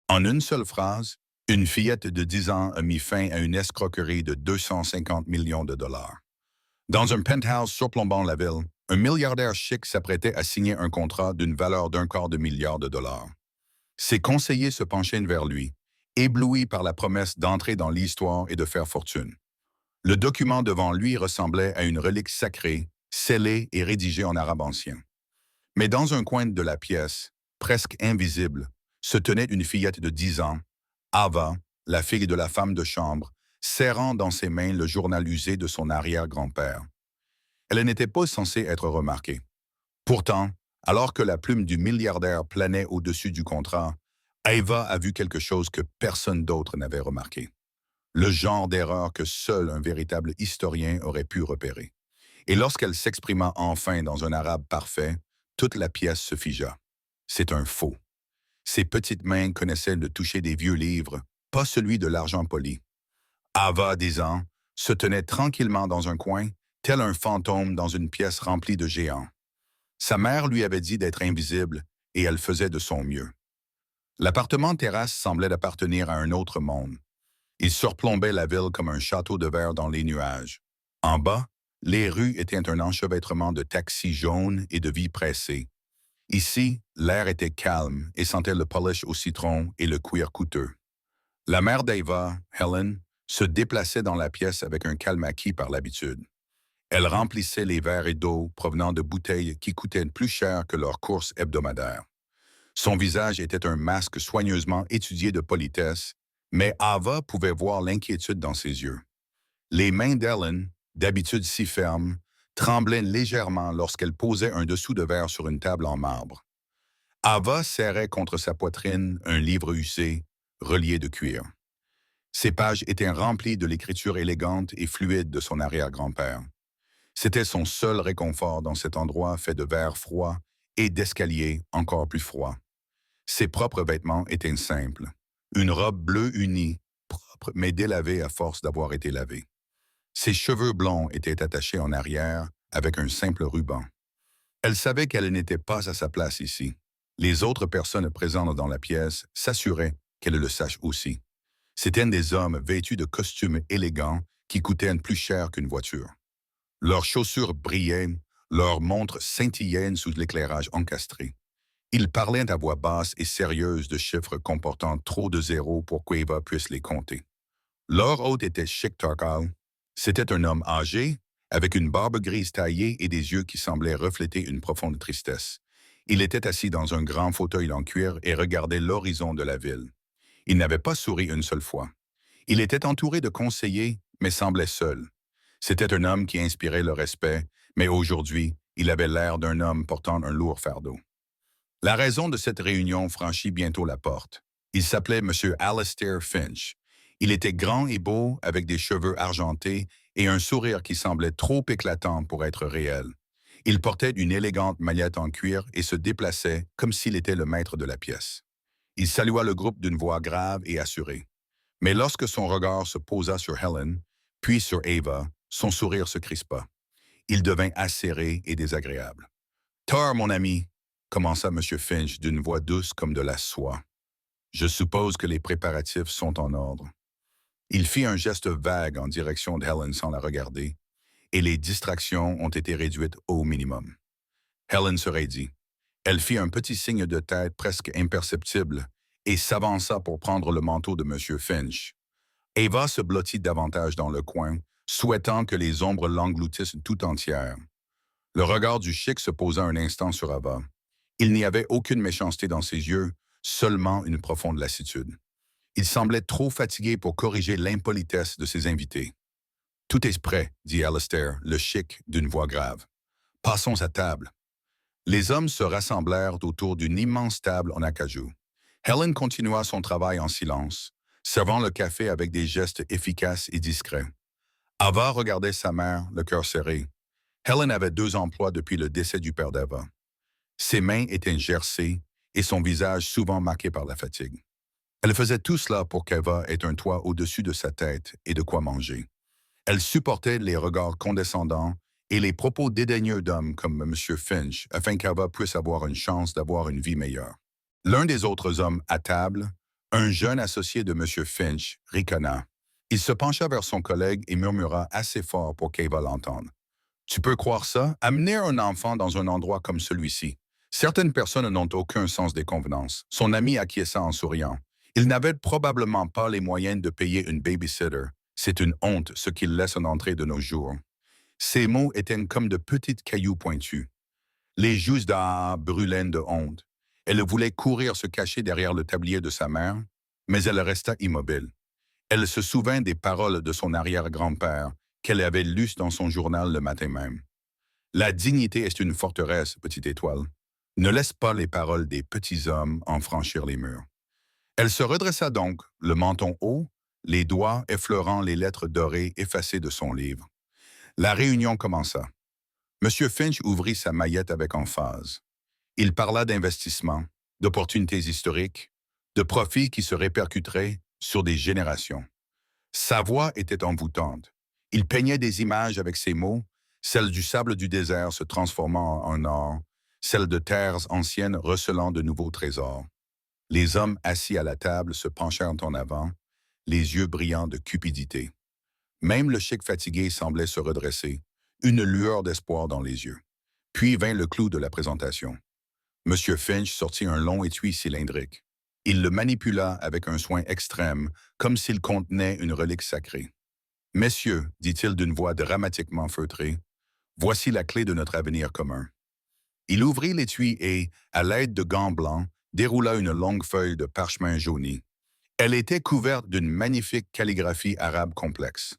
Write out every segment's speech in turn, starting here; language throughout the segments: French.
En une seule phrase, une fillette de 10 ans a mis fin à une escroquerie de 250 millions de dollars. Dans un penthouse surplombant la ville, un milliardaire chic s'apprêtait à signer un contrat d'une valeur d'un quart de milliard de dollars. Ses conseillers se penchaient vers lui, éblouis par la promesse d'entrer dans l'histoire et de faire fortune. Le document devant lui ressemblait à une relique sacrée, scellée et rédigée en arabe ancien. Mais dans un coin de la pièce, presque invisible, se tenait une fillette de 10 ans, Ava, la fille de la femme de chambre, serrant dans ses mains le journal usé de son arrière-grand-père. Elle n'était pas censée être remarquée. Pourtant, alors que la plume du milliardaire planait au-dessus du contrat, Ava a vu quelque chose que personne d'autre n'avait remarqué. Le genre d'erreur que seul un véritable historien aurait pu repérer. Et lorsqu'elle s'exprima enfin dans un arabe parfait, toute la pièce se figea. C'est un faux. Ses petites mains connaissaient le toucher des vieux livres, pas celui de l'argent poli. Ava, 10 ans, se tenait tranquillement dans un coin, tel un fantôme dans une pièce remplie de géants. Sa mère lui avait dit d'être invisible, et elle faisait de son mieux. L'appartement terrasse semblait appartenir à un autre monde. Il surplombait la ville comme un château de verre dans les nuages. En bas, les rues étaient un enchevêtrement de taxis jaunes et de vies pressées. Ici, l'air était calme et sentait le polish au citron et le cuir coûteux. La mère d'Ava, Helen, se déplaçait dans la pièce avec un calme acquis par l'habitude. Elle remplissait les verres et d'eau provenant de bouteilles qui coûtaient plus cher que leur course hebdomadaire. Son visage était un masque soigneusement étudié de politesse, mais Ava pouvait voir l'inquiétude dans ses yeux. Les mains d'Helen, d'habitude si fermes, tremblaient légèrement lorsqu'elle posait un dessous de verre sur une table en marbre. Ava serrait contre sa poitrine un livre usé, relié de cuir. Ses pages étaient remplies de l'écriture élégante et fluide de son arrière-grand-père. C'était son seul réconfort dans cet endroit fait de verre froid et d'escaliers encore plus froids. Ses propres vêtements étaient simples. Une robe bleue unie, propre mais délavée à force d'avoir été lavée. Ses cheveux blonds étaient attachés en arrière avec un simple ruban. Elle savait qu'elle n'était pas à sa place ici. Les autres personnes présentes dans la pièce s'assuraient qu'elle le sache aussi. C'étaient des hommes vêtus de costumes élégants qui coûtaient plus cher qu'une voiture. Leurs chaussures brillaient, leurs montres scintillaient sous l'éclairage encastré. Ils parlaient à voix basse et sérieuse de chiffres comportant trop de zéros pour qu'Eva puisse les compter. Leur hôte était Chic Tarkal. C'était un homme âgé, avec une barbe grise taillée et des yeux qui semblaient refléter une profonde tristesse. Il était assis dans un grand fauteuil en cuir et regardait l'horizon de la ville. Il n'avait pas souri une seule fois. Il était entouré de conseillers, mais semblait seul. C'était un homme qui inspirait le respect, mais aujourd'hui, il avait l'air d'un homme portant un lourd fardeau. La raison de cette réunion franchit bientôt la porte. Il s'appelait M. Alastair Finch. Il était grand et beau, avec des cheveux argentés et un sourire qui semblait trop éclatant pour être réel. Il portait une élégante mallette en cuir et se déplaçait comme s'il était le maître de la pièce. Il salua le groupe d'une voix grave et assurée. Mais lorsque son regard se posa sur Helen, puis sur Ava, son sourire se crispa. Il devint acéré et désagréable. « Mon ami, commença M. Finch d'une voix douce comme de la soie. Je suppose que les préparatifs sont en ordre. Il fit un geste vague en direction d'Helen sans la regarder, et les distractions ont été réduites au minimum. Helen se raidit. Elle fit un petit signe de tête presque imperceptible et s'avança pour prendre le manteau de M. Finch. Ava se blottit davantage dans le coin, souhaitant que les ombres l'engloutissent tout entière. Le regard du chic se posa un instant sur Ava. Il n'y avait aucune méchanceté dans ses yeux, seulement une profonde lassitude. Il semblait trop fatigué pour corriger l'impolitesse de ses invités. « Tout est prêt, dit Alastair, le chic, d'une voix grave. « Passons à table. » Les hommes se rassemblèrent autour d'une immense table en acajou. Helen continua son travail en silence, servant le café avec des gestes efficaces et discrets. Ava regardait sa mère, le cœur serré. Helen avait 2 emplois depuis le décès du père d'Ava. Ses mains étaient gercées et son visage souvent marqué par la fatigue. Elle faisait tout cela pour qu'Eva ait un toit au-dessus de sa tête et de quoi manger. Elle supportait les regards condescendants et les propos dédaigneux d'hommes comme M. Finch afin qu'Eva puisse avoir une chance d'avoir une vie meilleure. L'un des autres hommes à table, Un jeune associé de M. Finch ricana. Il se pencha vers son collègue et murmura assez fort pour qu'Eva l'entende. Tu peux croire ça? Amener un enfant dans un endroit comme celui-ci. Certaines personnes n'ont aucun sens des convenances. Son ami acquiesça en souriant. Il n'avait probablement pas les moyens de payer une babysitter. C'est une honte ce qu'il laisse en entrée de nos jours. Ces mots étaient comme de petits cailloux pointus. Les joues d'Aa brûlaient de honte. Elle voulait courir se cacher derrière le tablier de sa mère, mais elle resta immobile. Elle se souvint des paroles de son arrière-grand-père qu'elle avait lues dans son journal le matin même. La dignité est une forteresse, petite étoile. Ne laisse pas les paroles des petits hommes en franchir les murs. Elle se redressa donc, le menton haut, les doigts effleurant les lettres dorées effacées de son livre. La réunion commença. M. Finch ouvrit sa maillette avec emphase. Il parla d'investissement, d'opportunités historiques, de profits qui se répercuteraient sur des générations. Sa voix était envoûtante. Il peignait des images avec ses mots, celles du sable du désert se transformant en or, celles de terres anciennes recelant de nouveaux trésors. Les hommes assis à la table se penchèrent en avant, les yeux brillants de cupidité. Même le chic fatigué semblait se redresser, une lueur d'espoir dans les yeux. Puis vint le clou de la présentation. M. Finch sortit un long étui cylindrique. Il le manipula avec un soin extrême, comme s'il contenait une relique sacrée. « Messieurs, dit-il d'une voix dramatiquement feutrée, voici la clé de notre avenir commun. » Il ouvrit l'étui et, à l'aide de gants blancs, déroula une longue feuille de parchemin jauni. Elle était couverte d'une magnifique calligraphie arabe complexe.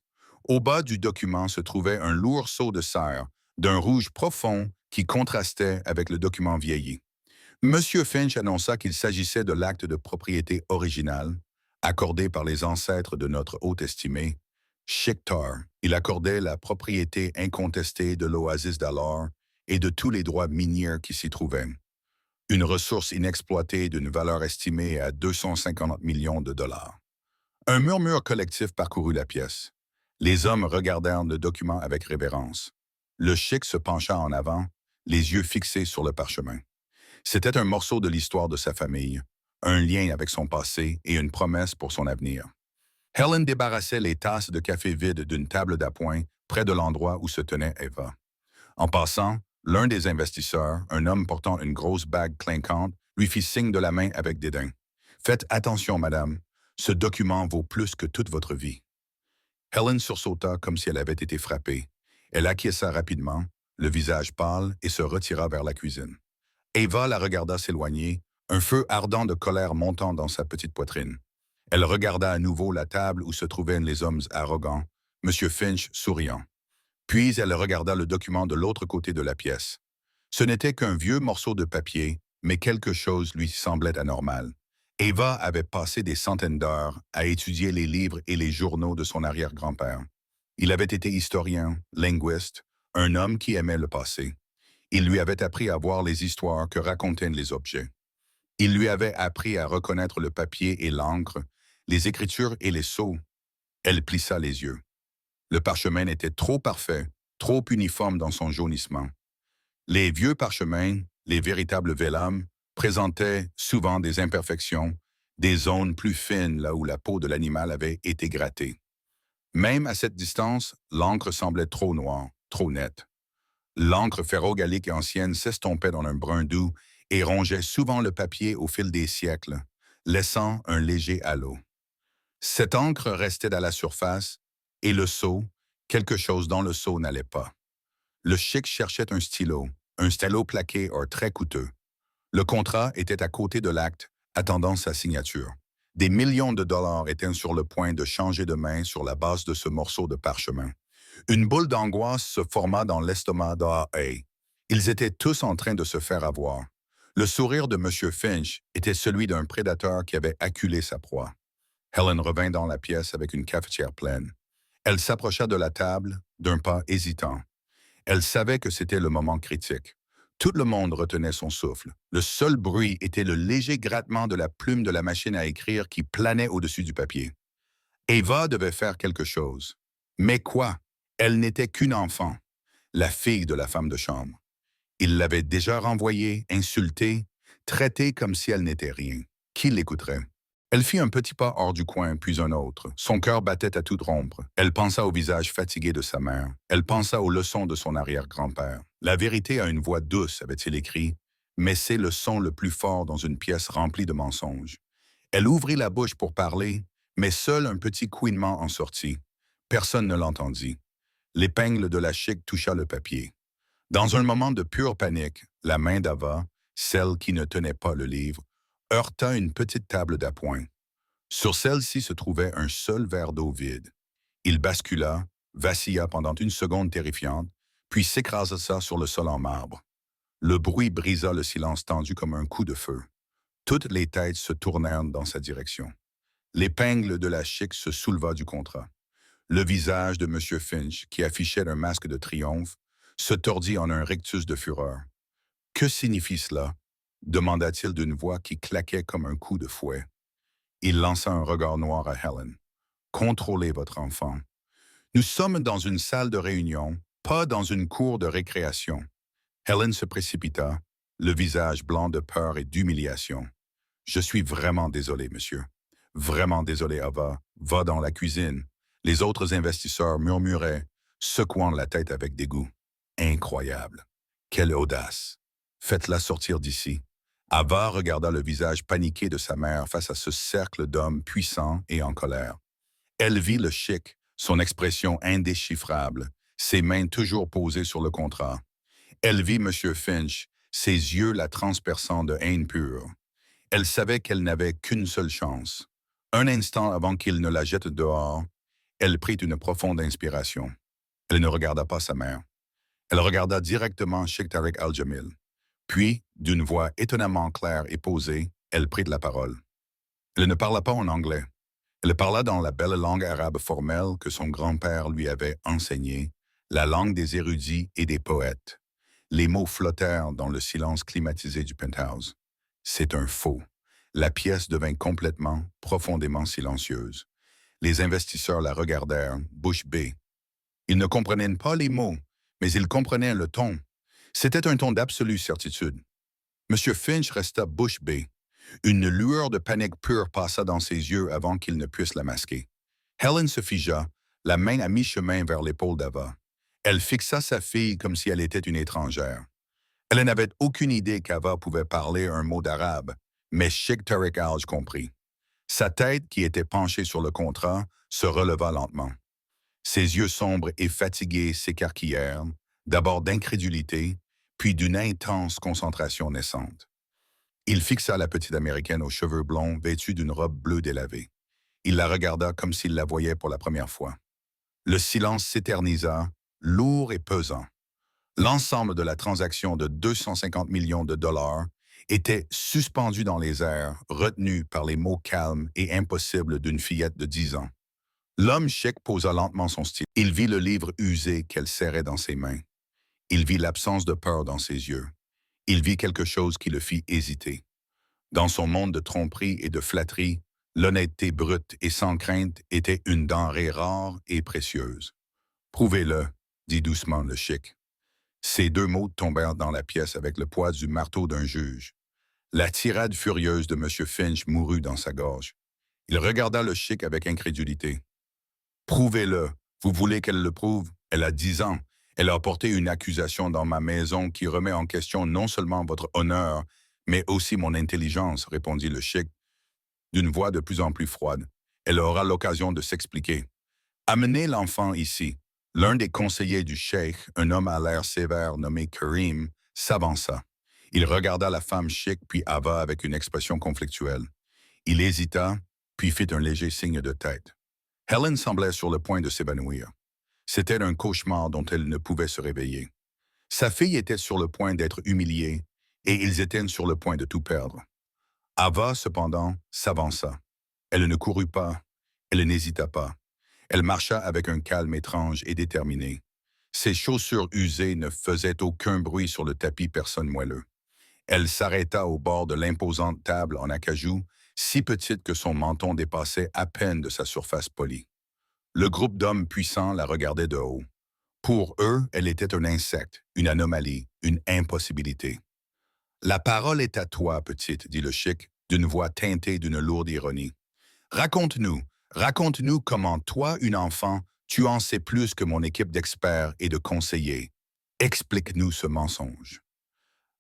Au bas du document se trouvait un lourd sceau de serre, d'un rouge profond qui contrastait avec le document vieilli. M. Finch annonça qu'il s'agissait de l'acte de propriété original, accordé par les ancêtres de notre hôte estimé, Chicktar. Il accordait la propriété incontestée de l'oasis d'alors et de tous les droits miniers qui s'y trouvaient. Une ressource inexploitée d'une valeur estimée à 250 millions de dollars. Un murmure collectif parcourut la pièce. Les hommes regardèrent le document avec révérence. Le chic se pencha en avant, les yeux fixés sur le parchemin. C'était un morceau de l'histoire de sa famille, un lien avec son passé et une promesse pour son avenir. Helen débarrassait les tasses de café vides d'une table d'appoint près de l'endroit où se tenait Eva. En passant, l'un des investisseurs, un homme portant une grosse bague clinquante, lui fit signe de la main avec dédain. « Faites attention, madame, ce document vaut plus que toute votre vie. » Helen sursauta comme si elle avait été frappée. Elle acquiesça rapidement, le visage pâle, et se retira vers la cuisine. Eva la regarda s'éloigner, un feu ardent de colère montant dans sa petite poitrine. Elle regarda à nouveau la table où se trouvaient les hommes arrogants, M. Finch souriant. Puis elle regarda le document de l'autre côté de la pièce. Ce n'était qu'un vieux morceau de papier, mais quelque chose lui semblait anormal. Eva avait passé des centaines d'heures à étudier les livres et les journaux de son arrière-grand-père. Il avait été historien, linguiste, un homme qui aimait le passé. Il lui avait appris à voir les histoires que racontaient les objets. Il lui avait appris à reconnaître le papier et l'encre, les écritures et les sceaux. Elle plissa les yeux. Le parchemin était trop parfait, trop uniforme dans son jaunissement. Les vieux parchemins, les véritables vellums, présentaient souvent des imperfections, des zones plus fines là où la peau de l'animal avait été grattée. Même à cette distance, l'encre semblait trop noire, trop nette. L'encre ferro-gallique ancienne s'estompait dans un brun doux et rongeait souvent le papier au fil des siècles, laissant un léger halo. Cette encre restait à la surface, et le seau, quelque chose dans le seau n'allait pas. Le chic cherchait un stylo plaqué or très coûteux. Le contrat était à côté de l'acte, attendant sa signature. Des millions de dollars étaient sur le point de changer de main sur la base de ce morceau de parchemin. Une boule d'angoisse se forma dans l'estomac d'A.A. Ils étaient tous en train de se faire avoir. Le sourire de M. Finch était celui d'un prédateur qui avait acculé sa proie. Helen revint dans la pièce avec une cafetière pleine. Elle s'approcha de la table, d'un pas hésitant. Elle savait que c'était le moment critique. Tout le monde retenait son souffle. Le seul bruit était le léger grattement de la plume de la machine à écrire qui planait au-dessus du papier. Eva devait faire quelque chose. Mais quoi? Elle n'était qu'une enfant, la fille de la femme de chambre. Il l'avait déjà renvoyée, insultée, traitée comme si elle n'était rien. Qui l'écouterait? Elle fit un petit pas hors du coin, puis un autre. Son cœur battait à toute rompre. Elle pensa au visage fatigué de sa mère. Elle pensa aux leçons de son arrière-grand-père. La vérité a une voix douce, avait-il écrit, mais c'est le son le plus fort dans une pièce remplie de mensonges. Elle ouvrit la bouche pour parler, mais seul un petit couinement en sortit. Personne ne l'entendit. L'épingle de la chic toucha le papier. Dans un moment de pure panique, la main d'Ava, celle qui ne tenait pas le livre, heurta une petite table d'appoint. Sur celle-ci se trouvait un seul verre d'eau vide. Il bascula, vacilla pendant une seconde terrifiante, puis s'écrasa sur le sol en marbre. Le bruit brisa le silence tendu comme un coup de feu. Toutes les têtes se tournèrent dans sa direction. L'épingle de la chic se souleva du contrat. Le visage de M. Finch, qui affichait un masque de triomphe, se tordit en un rictus de fureur. « Que signifie cela » demanda-t-il d'une voix qui claquait comme un coup de fouet. Il lança un regard noir à Helen. « Contrôlez votre enfant. Nous sommes dans une salle de réunion, pas dans une cour de récréation. » Helen se précipita, le visage blanc de peur et d'humiliation. « Je suis vraiment désolé, monsieur. Vraiment désolé, Ava. Va dans la cuisine. » Les autres investisseurs murmuraient, secouant la tête avec dégoût. « Incroyable. Quelle audace. Faites-la sortir d'ici. » Ava regarda le visage paniqué de sa mère face à ce cercle d'hommes puissants et en colère. Elle vit le chic, son expression indéchiffrable, ses mains toujours posées sur le contrat. Elle vit M. Finch, ses yeux la transperçant de haine pure. Elle savait qu'elle n'avait qu'une seule chance. Un instant avant qu'il ne la jette dehors, elle prit une profonde inspiration. Elle ne regarda pas sa mère. Elle regarda directement Sheikh Tariq Al-Jamil. Puis, d'une voix étonnamment claire et posée, elle prit la parole. Elle ne parla pas en anglais. Elle parla dans la belle langue arabe formelle que son grand-père lui avait enseignée, la langue des érudits et des poètes. Les mots flottèrent dans le silence climatisé du penthouse. C'est un faux. La pièce devint complètement, profondément silencieuse. Les investisseurs la regardèrent, bouche bée. Ils ne comprenaient pas les mots, mais ils comprenaient le ton. C'était un ton d'absolue certitude. M. Finch resta bouche bée. Une lueur de panique pure passa dans ses yeux avant qu'il ne puisse la masquer. Helen se figea, la main à mi-chemin vers l'épaule d'Ava. Elle fixa sa fille comme si elle était une étrangère. Elle n'avait aucune idée qu'Ava pouvait parler un mot d'arabe, mais Sheikh Tariq Al comprit. Sa tête, qui était penchée sur le contrat, se releva lentement. Ses yeux sombres et fatigués s'écarquillèrent, d'abord d'incrédulité, puis d'une intense concentration naissante. Il fixa la petite Américaine aux cheveux blonds vêtue d'une robe bleue délavée. Il la regarda comme s'il la voyait pour la première fois. Le silence s'éternisa, lourd et pesant. L'ensemble de la transaction de 250 millions de dollars était suspendu dans les airs, retenu par les mots calmes et impossibles d'une fillette de 10 ans. L'homme chic posa lentement son stylet. Il vit le livre usé qu'elle serrait dans ses mains. Il vit l'absence de peur dans ses yeux. Il vit quelque chose qui le fit hésiter. Dans son monde de tromperie et de flatterie, l'honnêteté brute et sans crainte était une denrée rare et précieuse. « Prouvez-le », dit doucement le chic. Ces deux mots tombèrent dans la pièce avec le poids du marteau d'un juge. La tirade furieuse de M. Finch mourut dans sa gorge. Il regarda le chic avec incrédulité. « Prouvez-le. Vous voulez qu'elle le prouve? Elle a 10 ans. Elle a apporté une accusation dans ma maison qui remet en question non seulement votre honneur, mais aussi mon intelligence, répondit le chic, d'une voix de plus en plus froide. Elle aura l'occasion de s'expliquer. Amenez l'enfant ici. L'un des conseillers du cheikh, un homme à l'air sévère nommé Karim, s'avança. Il regarda la femme chic puis Ava avec une expression conflictuelle. Il hésita, puis fit un léger signe de tête. Helen semblait sur le point de s'évanouir. C'était un cauchemar dont elle ne pouvait se réveiller. Sa fille était sur le point d'être humiliée, et ils étaient sur le point de tout perdre. Ava, cependant, s'avança. Elle ne courut pas, elle n'hésita pas. Elle marcha avec un calme étrange et déterminé. Ses chaussures usées ne faisaient aucun bruit sur le tapis personne moelleux. Elle s'arrêta au bord de l'imposante table en acajou, si petite que son menton dépassait à peine de sa surface polie. Le groupe d'hommes puissants la regardait de haut. Pour eux, elle était un insecte, une anomalie, une impossibilité. « La parole est à toi, petite, dit le chic, d'une voix teintée d'une lourde ironie. Raconte-nous, raconte-nous comment toi, une enfant, tu en sais plus que mon équipe d'experts et de conseillers. Explique-nous ce mensonge.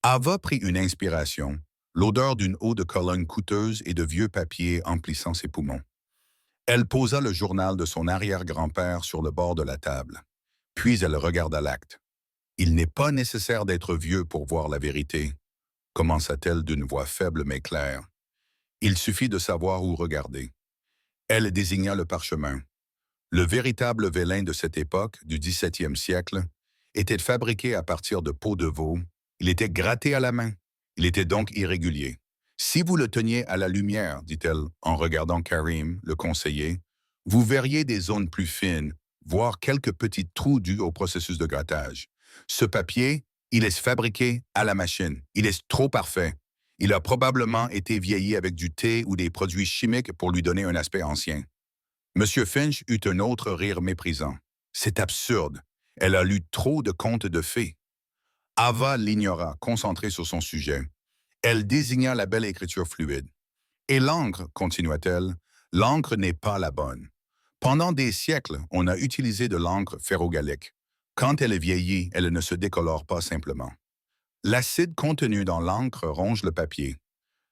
Ava prit une inspiration, l'odeur d'une eau de Cologne coûteuse et de vieux papier emplissant ses poumons. Elle posa le journal de son arrière-grand-père sur le bord de la table. Puis elle regarda l'acte. Il n'est pas nécessaire d'être vieux pour voir la vérité, commença-t-elle d'une voix faible mais claire. Il suffit de savoir où regarder. Elle désigna le parchemin. Le véritable vélin de cette époque, du XVIIe siècle, était fabriqué à partir de peau de veau. Il était gratté à la main. Il était donc irrégulier. Si vous le teniez à la lumière, dit-elle en regardant Karim, le conseiller, vous verriez des zones plus fines, voire quelques petits trous dus au processus de grattage. Ce papier, il est fabriqué à la machine. Il est trop parfait. Il a probablement été vieilli avec du thé ou des produits chimiques pour lui donner un aspect ancien. Monsieur Finch eut un autre rire méprisant. C'est absurde. Elle a lu trop de contes de fées. Ava l'ignora, concentrée sur son sujet. Elle désigna la belle écriture fluide. Et l'encre, continua-t-elle, l'encre n'est pas la bonne. Pendant des siècles, on a utilisé de l'encre ferrogallique. Quand elle est vieillie, elle ne se décolore pas simplement. L'acide contenu dans l'encre ronge le papier.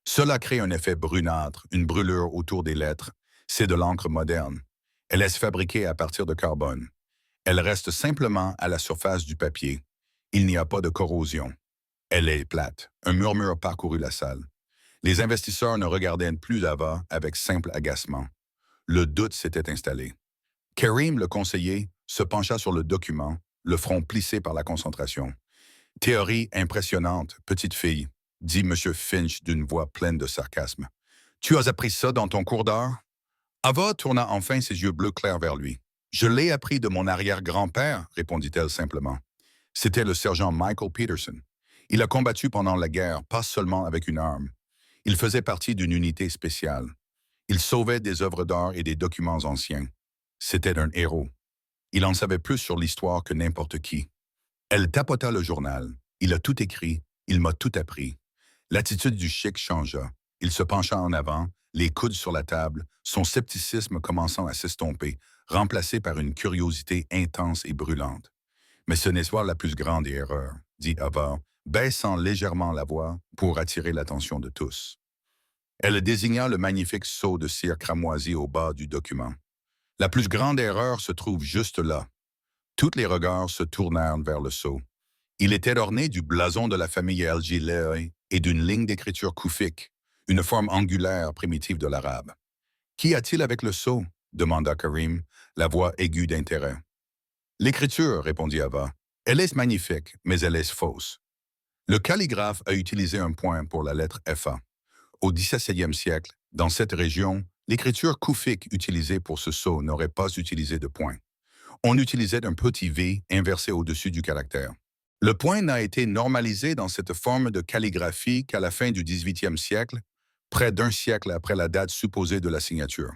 Cela crée un effet brunâtre, une brûlure autour des lettres. C'est de l'encre moderne. Elle est fabriquée à partir de carbone. Elle reste simplement à la surface du papier. Il n'y a pas de corrosion. Elle est plate. Un murmure parcourut la salle. Les investisseurs ne regardaient plus Ava avec simple agacement. Le doute s'était installé. Karim, le conseiller, se pencha sur le document, le front plissé par la concentration. « Théorie impressionnante, petite fille, » dit M. Finch d'une voix pleine de sarcasme. « Tu as appris ça dans ton cours d'art? » Ava tourna enfin ses yeux bleus clairs vers lui. « Je l'ai appris de mon arrière-grand-père, » répondit-elle simplement. C'était le sergent Michael Peterson. Il a combattu pendant la guerre, pas seulement avec une arme. Il faisait partie d'une unité spéciale. Il sauvait des œuvres d'art et des documents anciens. C'était un héros. Il en savait plus sur l'histoire que n'importe qui. Elle tapota le journal. Il a tout écrit. Il m'a tout appris. L'attitude du chic changea. Il se pencha en avant, les coudes sur la table, son scepticisme commençant à s'estomper, remplacé par une curiosité intense et brûlante. « Mais ce n'est pas la plus grande des erreurs, » dit Ava, baissant légèrement la voix pour attirer l'attention de tous. Elle désigna le magnifique sceau de cire cramoisi au bas du document. La plus grande erreur se trouve juste là. Tous les regards se tournèrent vers le sceau. Il était orné du blason de la famille El-Gilei et d'une ligne d'écriture koufique, une forme angulaire primitive de l'arabe. « Qu'y a-t-il avec le sceau » demanda Karim, la voix aiguë d'intérêt. « L'écriture, » répondit Ava. « Elle est magnifique, mais elle est fausse. Le calligraphe a utilisé un point pour la lettre FA. Au XVIIe siècle, dans cette région, l'écriture koufique utilisée pour ce sceau n'aurait pas utilisé de point. On utilisait un petit V inversé au-dessus du caractère. Le point n'a été normalisé dans cette forme de calligraphie qu'à la fin du XVIIIe siècle, près d'un siècle après la date supposée de la signature.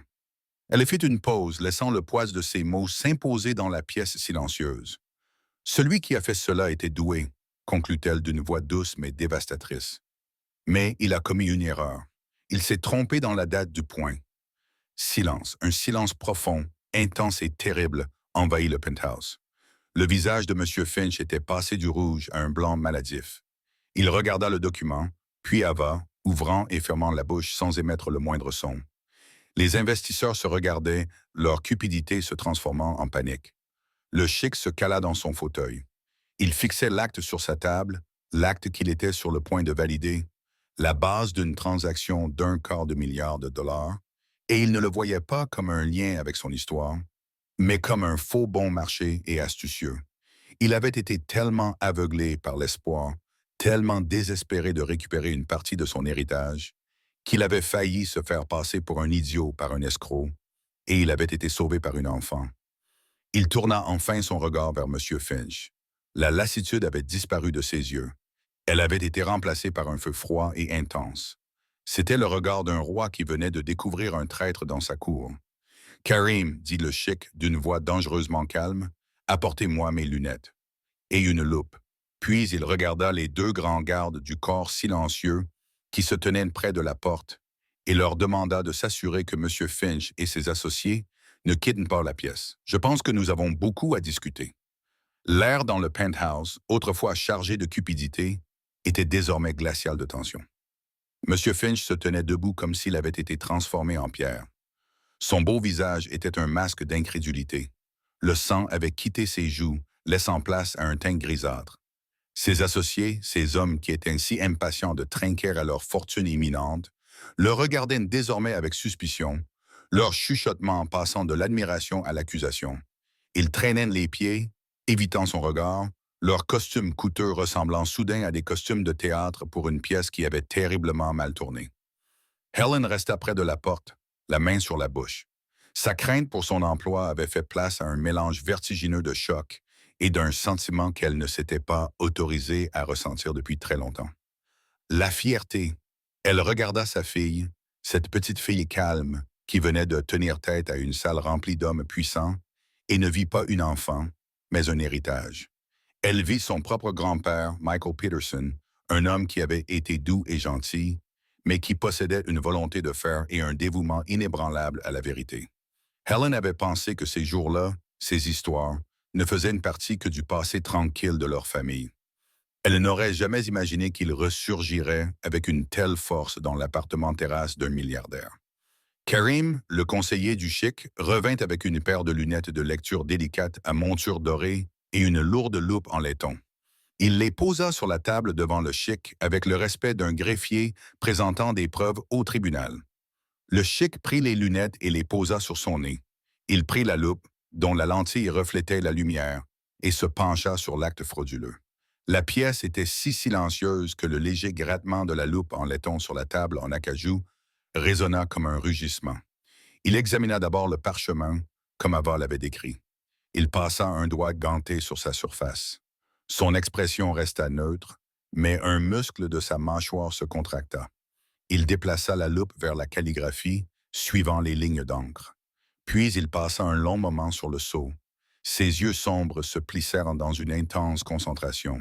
Elle fit une pause, laissant le poids de ses mots s'imposer dans la pièce silencieuse. « Celui qui a fait cela était doué, » conclut-elle d'une voix douce mais dévastatrice. Mais il a commis une erreur. Il s'est trompé dans la date du point. Silence, un silence profond, intense et terrible, envahit le penthouse. Le visage de M. Finch était passé du rouge à un blanc maladif. Il regarda le document, puis Ava, ouvrant et fermant la bouche sans émettre le moindre son. Les investisseurs se regardaient, leur cupidité se transformant en panique. Le chic se cala dans son fauteuil. Il fixait l'acte sur sa table, l'acte qu'il était sur le point de valider, la base d'une transaction d'1/4 milliard de dollars, et il ne le voyait pas comme un lien avec son histoire, mais comme un faux bon marché et astucieux. Il avait été tellement aveuglé par l'espoir, tellement désespéré de récupérer une partie de son héritage, qu'il avait failli se faire passer pour un idiot par un escroc, et il avait été sauvé par une enfant. Il tourna enfin son regard vers M. Finch. La lassitude avait disparu de ses yeux. Elle avait été remplacée par un feu froid et intense. C'était le regard d'un roi qui venait de découvrir un traître dans sa cour. « Karim, » dit le chic d'une voix dangereusement calme, « apportez-moi mes lunettes. » Et une loupe. Puis il regarda les deux grands gardes du corps silencieux qui se tenaient près de la porte, et leur demanda de s'assurer que M. Finch et ses associés ne quittent pas la pièce. Je pense que nous avons beaucoup à discuter. L'air dans le penthouse, autrefois chargé de cupidité, était désormais glacial de tension. M. Finch se tenait debout comme s'il avait été transformé en pierre. Son beau visage était un masque d'incrédulité. Le sang avait quitté ses joues, laissant place à un teint grisâtre. Ses associés, ces hommes qui étaient si impatients de trinquer à leur fortune imminente, le regardaient désormais avec suspicion, leur chuchotement passant de l'admiration à l'accusation. Ils traînaient les pieds, évitant son regard, leurs costumes coûteux ressemblant soudain à des costumes de théâtre pour une pièce qui avait terriblement mal tourné. Helen resta près de la porte, la main sur la bouche. Sa crainte pour son emploi avait fait place à un mélange vertigineux de choc et d'un sentiment qu'elle ne s'était pas autorisée à ressentir depuis très longtemps. La fierté. Elle regarda sa fille, cette petite fille calme qui venait de tenir tête à une salle remplie d'hommes puissants, et ne vit pas une enfant, mais un héritage. Elle vit son propre grand-père, Michael Peterson, un homme qui avait été doux et gentil, mais qui possédait une volonté de fer et un dévouement inébranlable à la vérité. Helen avait pensé que ces jours-là, ces histoires, ne faisaient une partie que du passé tranquille de leur famille. Elle n'aurait jamais imaginé qu'il ressurgirait avec une telle force dans l'appartement terrasse d'un milliardaire. Karim, le conseiller du chic, revint avec une paire de lunettes de lecture délicates à monture dorée et une lourde loupe en laiton. Il les posa sur la table devant le chic avec le respect d'un greffier présentant des preuves au tribunal. Le chic prit les lunettes et les posa sur son nez. Il prit la loupe, dont la lentille reflétait la lumière, et se pencha sur l'acte frauduleux. La pièce était si silencieuse que le léger grattement de la loupe en laiton sur la table en acajou résonna comme un rugissement. Il examina d'abord le parchemin, comme Ava l'avait décrit. Il passa un doigt ganté sur sa surface. Son expression resta neutre, mais un muscle de sa mâchoire se contracta. Il déplaça la loupe vers la calligraphie, suivant les lignes d'encre. Puis il passa un long moment sur le sceau. Ses yeux sombres se plissèrent dans une intense concentration.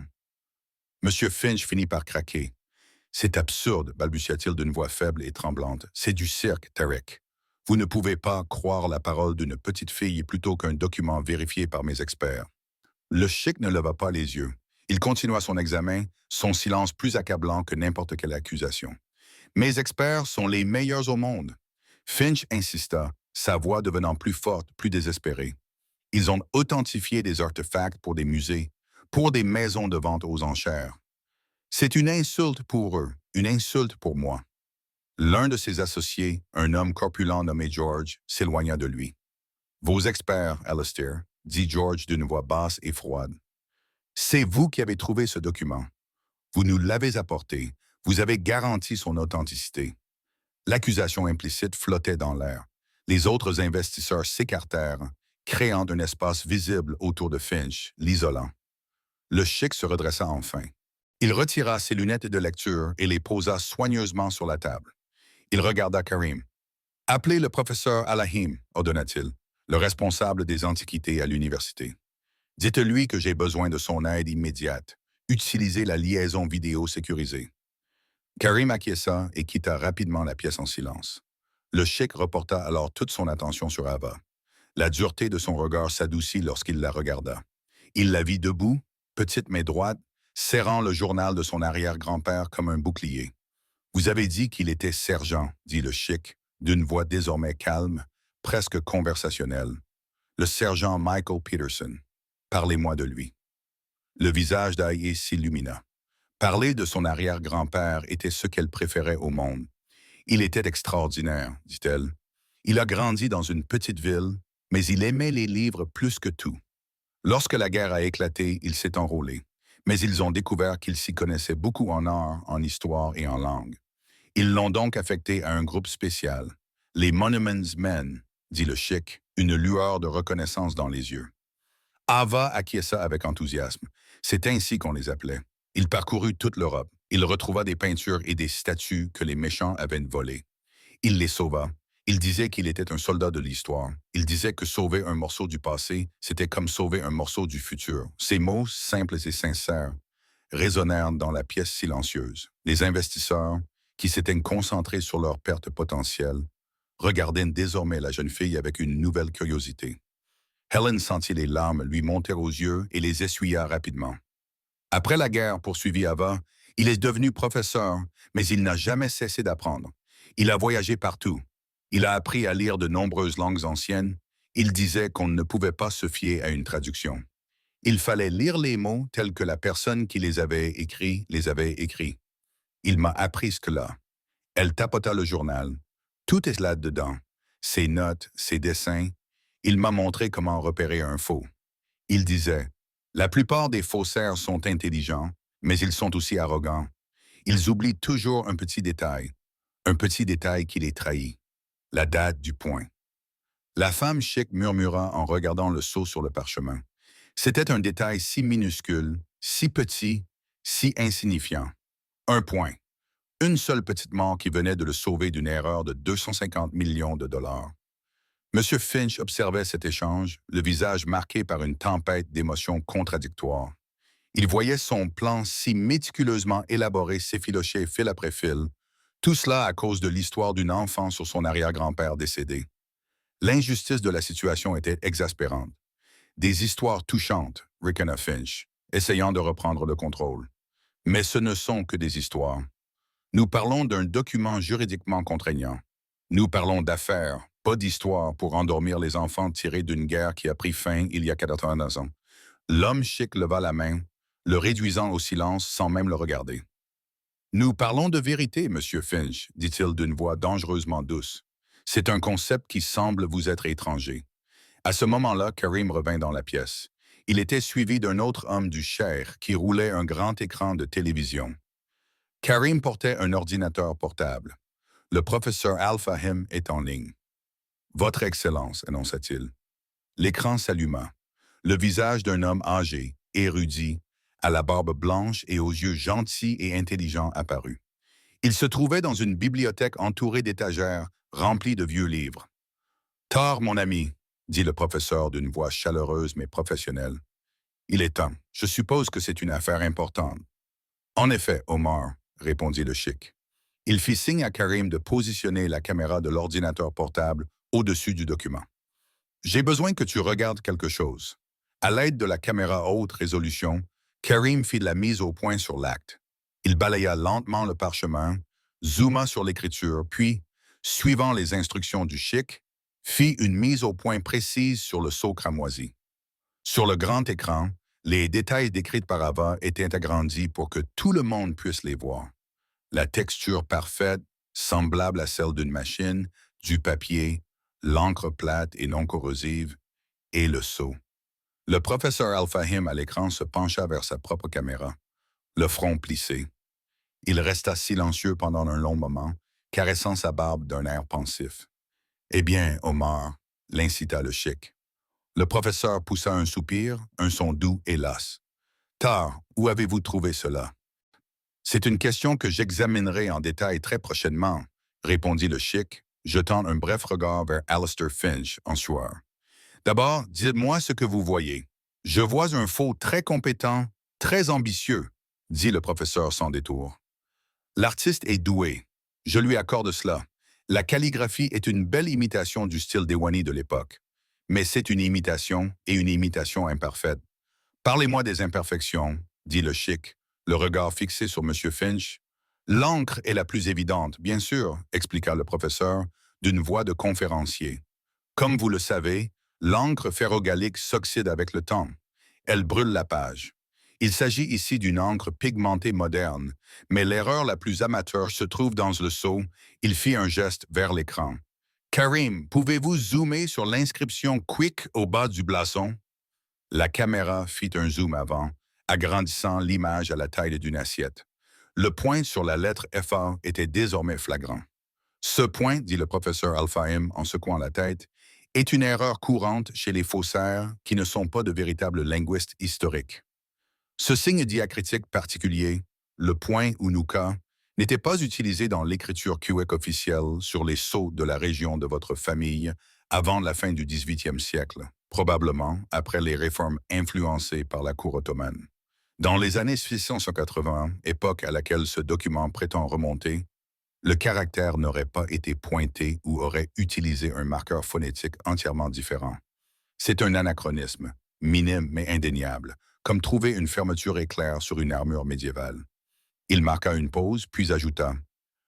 Monsieur Finch finit par craquer. « C'est absurde, balbutia-t-il d'une voix faible et tremblante. C'est du cirque, Tarek. Vous ne pouvez pas croire la parole d'une petite fille plutôt qu'un document vérifié par mes experts. » Le chic ne leva pas les yeux. Il continua son examen, son silence plus accablant que n'importe quelle accusation. « Mes experts sont les meilleurs au monde. » Finch insista, sa voix devenant plus forte, plus désespérée. « Ils ont authentifié des artefacts pour des musées, pour des maisons de vente aux enchères. C'est une insulte pour eux, une insulte pour moi. » L'un de ses associés, un homme corpulent nommé George, s'éloigna de lui. « Vos experts, Alistair, » dit George d'une voix basse et froide. « C'est vous qui avez trouvé ce document. Vous nous l'avez apporté. Vous avez garanti son authenticité. » L'accusation implicite flottait dans l'air. Les autres investisseurs s'écartèrent, créant un espace visible autour de Finch, l'isolant. Le chic se redressa enfin. Il retira ses lunettes de lecture et les posa soigneusement sur la table. Il regarda Karim. « Appelez le professeur Alahim, ordonna-t-il, le responsable des antiquités à l'université. Dites-lui que j'ai besoin de son aide immédiate. Utilisez la liaison vidéo sécurisée. » Karim acquiesça et quitta rapidement la pièce en silence. Le chic reporta alors toute son attention sur Ava. La dureté de son regard s'adoucit lorsqu'il la regarda. Il la vit debout, petite mais droite, serrant le journal de son arrière-grand-père comme un bouclier. « Vous avez dit qu'il était sergent, » dit le chic, d'une voix désormais calme, presque conversationnelle. « Le sergent Michael Peterson. Parlez-moi de lui. » Le visage d'Aïe s'illumina. Parler de son arrière-grand-père était ce qu'elle préférait au monde. « Il était extraordinaire, dit-elle. Il a grandi dans une petite ville, mais il aimait les livres plus que tout. Lorsque la guerre a éclaté, il s'est enrôlé. Mais ils ont découvert qu'il s'y connaissait beaucoup en art, en histoire et en langue. Ils l'ont donc affecté à un groupe spécial, les Monuments Men, dit le chic, une lueur de reconnaissance dans les yeux. Ava acquiesça avec enthousiasme. C'est ainsi qu'on les appelait. Il parcourut toute l'Europe. Il retrouva des peintures et des statues que les méchants avaient volées. Il les sauva. Il disait qu'il était un soldat de l'histoire. Il disait que sauver un morceau du passé, c'était comme sauver un morceau du futur. Ces mots, simples et sincères, résonnèrent dans la pièce silencieuse. Les investisseurs, qui s'étaient concentrés sur leur perte potentielle, regardaient désormais la jeune fille avec une nouvelle curiosité. Helen sentit les larmes lui monter aux yeux et les essuya rapidement. Après la guerre, poursuivit Ava, il est devenu professeur, mais il n'a jamais cessé d'apprendre. Il a voyagé partout. Il a appris à lire de nombreuses langues anciennes. Il disait qu'on ne pouvait pas se fier à une traduction. Il fallait lire les mots tels que la personne qui les avait écrits les avait écrits. Il m'a appris ce que là. Elle tapota le journal. Tout est là-dedans. Ses notes, ses dessins. Il m'a montré comment repérer un faux. Il disait, « La plupart des faussaires sont intelligents, mais ils sont aussi arrogants. Ils oublient toujours un petit détail qui les trahit. La date du point. » La femme chic murmura en regardant le sceau sur le parchemin. C'était un détail si minuscule, si petit, si insignifiant. Un point. Une seule petite mort qui venait de le sauver d'une erreur de 250 millions de dollars. M. Finch observait cet échange, le visage marqué par une tempête d'émotions contradictoires. Il voyait son plan si méticuleusement élaboré s'effilocher fil après fil, tout cela à cause de l'histoire d'une enfant sur son arrière-grand-père décédé. L'injustice de la situation était exaspérante. Des histoires touchantes, ricana Finch, essayant de reprendre le contrôle. Mais ce ne sont que des histoires. Nous parlons d'un document juridiquement contraignant. Nous parlons d'affaires, pas d'histoires pour endormir les enfants tirés d'une guerre qui a pris fin il y a 14 ans. L'homme chic leva la main, le réduisant au silence sans même le regarder. « Nous parlons de vérité, Monsieur Finch, dit-il d'une voix dangereusement douce. C'est un concept qui semble vous être étranger. » À ce moment-là, Karim revint dans la pièce. Il était suivi d'un autre homme du Cher qui roulait un grand écran de télévision. Karim portait un ordinateur portable. Le professeur Al-Fahim est en ligne. « Votre Excellence, annonça-t-il. » L'écran s'alluma. Le visage d'un homme âgé, érudit, à la barbe blanche et aux yeux gentils et intelligents apparut. Il se trouvait dans une bibliothèque entourée d'étagères remplies de vieux livres. « Tard, mon ami, » dit le professeur d'une voix chaleureuse mais professionnelle. « Il est temps. Je suppose que c'est une affaire importante. »« En effet, Omar, » répondit le chic. Il fit signe à Karim de positionner la caméra de l'ordinateur portable au-dessus du document. « J'ai besoin que tu regardes quelque chose. » À l'aide de la caméra haute résolution, Karim fit la mise au point sur l'acte. Il balaya lentement le parchemin, zooma sur l'écriture, puis, suivant les instructions du chic, fit une mise au point précise sur le sceau cramoisi. Sur le grand écran, les détails décrits par Ava étaient agrandis pour que tout le monde puisse les voir. La texture parfaite, semblable à celle d'une machine, du papier, l'encre plate et non corrosive, et le sceau. Le professeur Al-Fahim à l'écran se pencha vers sa propre caméra, le front plissé. Il resta silencieux pendant un long moment, caressant sa barbe d'un air pensif. « Eh bien, Omar, » l'incita le chic. Le professeur poussa un soupir, un son doux et las. « Tard, où avez-vous trouvé cela? »« C'est une question que j'examinerai en détail très prochainement, » répondit le chic, jetant un bref regard vers Alistair Finch en sueur. « D'abord, dites-moi ce que vous voyez. »« Je vois un faux très compétent, très ambitieux, » dit le professeur sans détour. « L'artiste est doué. Je lui accorde cela. La calligraphie est une belle imitation du style Diwanî de l'époque. Mais c'est une imitation et une imitation imparfaite. Parlez-moi des imperfections, dit le chic, le regard fixé sur M. Finch. L'encre est la plus évidente, bien sûr, expliqua le professeur, d'une voix de conférencier. Comme vous le savez, l'encre ferrogallique s'oxyde avec le temps. Elle brûle la page. Il s'agit ici d'une encre pigmentée moderne, mais l'erreur la plus amateur se trouve dans le sceau. Il fit un geste vers l'écran. « Karim, pouvez-vous zoomer sur l'inscription « Quick » au bas du blason? » La caméra fit un zoom avant, agrandissant l'image à la taille d'une assiette. Le point sur la lettre FA était désormais flagrant. « Ce point, dit le professeur Al-Fahim en secouant la tête, est une erreur courante chez les faussaires qui ne sont pas de véritables linguistes historiques. Ce signe diacritique particulier, le point ou nuka, n'était pas utilisé dans l'écriture Québec officielle sur les sceaux de la région de votre famille avant la fin du XVIIIe siècle, probablement après les réformes influencées par la cour ottomane. Dans les années 680, époque à laquelle ce document prétend remonter, Le caractère n'aurait pas été pointé ou aurait utilisé un marqueur phonétique entièrement différent. C'est un anachronisme, minime mais indéniable, comme trouver une fermeture éclair sur une armure médiévale. Il marqua une pause, puis ajouta: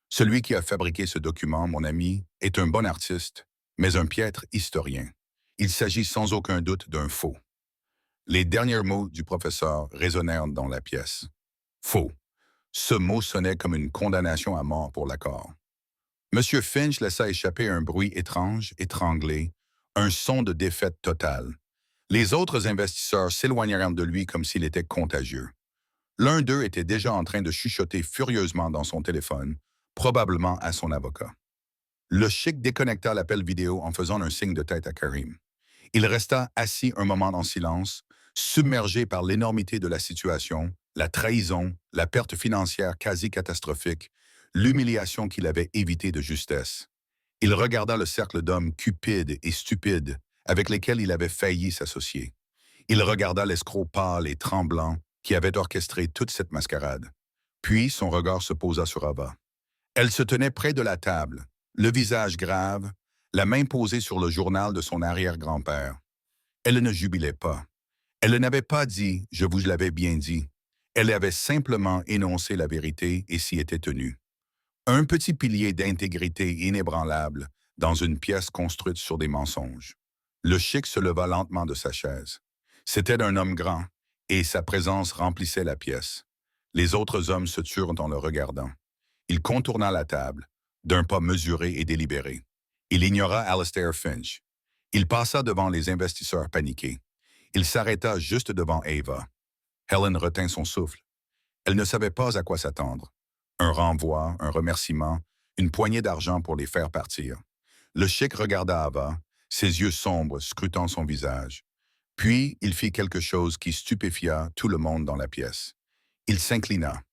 celui qui a fabriqué ce document, mon ami, est un bon artiste, mais un piètre historien. Il s'agit sans aucun doute d'un faux. Les derniers mots du professeur résonnèrent dans la pièce. Faux. Ce mot sonnait comme une condamnation à mort pour l'accord. Monsieur Finch laissa échapper un bruit étrange, étranglé, un son de défaite totale. Les autres investisseurs s'éloignèrent de lui comme s'il était contagieux. L'un d'eux était déjà en train de chuchoter furieusement dans son téléphone, probablement à son avocat. Le chic déconnecta l'appel vidéo en faisant un signe de tête à Karim. Il resta assis un moment en silence, submergé par l'énormité de la situation, la trahison, la perte financière quasi catastrophique, l'humiliation qu'il avait évitée de justesse. Il regarda le cercle d'hommes cupides et stupides avec lesquels il avait failli s'associer. Il regarda l'escroc pâle et tremblant qui avait orchestré toute cette mascarade. Puis son regard se posa sur Ava. Elle se tenait près de la table, le visage grave, la main posée sur le journal de son arrière-grand-père. Elle ne jubilait pas. Elle n'avait pas dit « je vous l'avais bien dit ». Elle avait simplement énoncé la vérité et s'y était tenue. Un petit pilier d'intégrité inébranlable dans une pièce construite sur des mensonges. Le chic se leva lentement de sa chaise. C'était un homme grand, et sa présence remplissait la pièce. Les autres hommes se turent en le regardant. Il contourna la table, d'un pas mesuré et délibéré. Il ignora Alastair Finch. Il passa devant les investisseurs paniqués. Il s'arrêta juste devant Ava. Helen retint son souffle. Elle ne savait pas à quoi s'attendre. Un renvoi, un remerciement, une poignée d'argent pour les faire partir. Le chic regarda Ava, ses yeux sombres scrutant son visage. Puis, il fit quelque chose qui stupéfia tout le monde dans la pièce. Il s'inclina.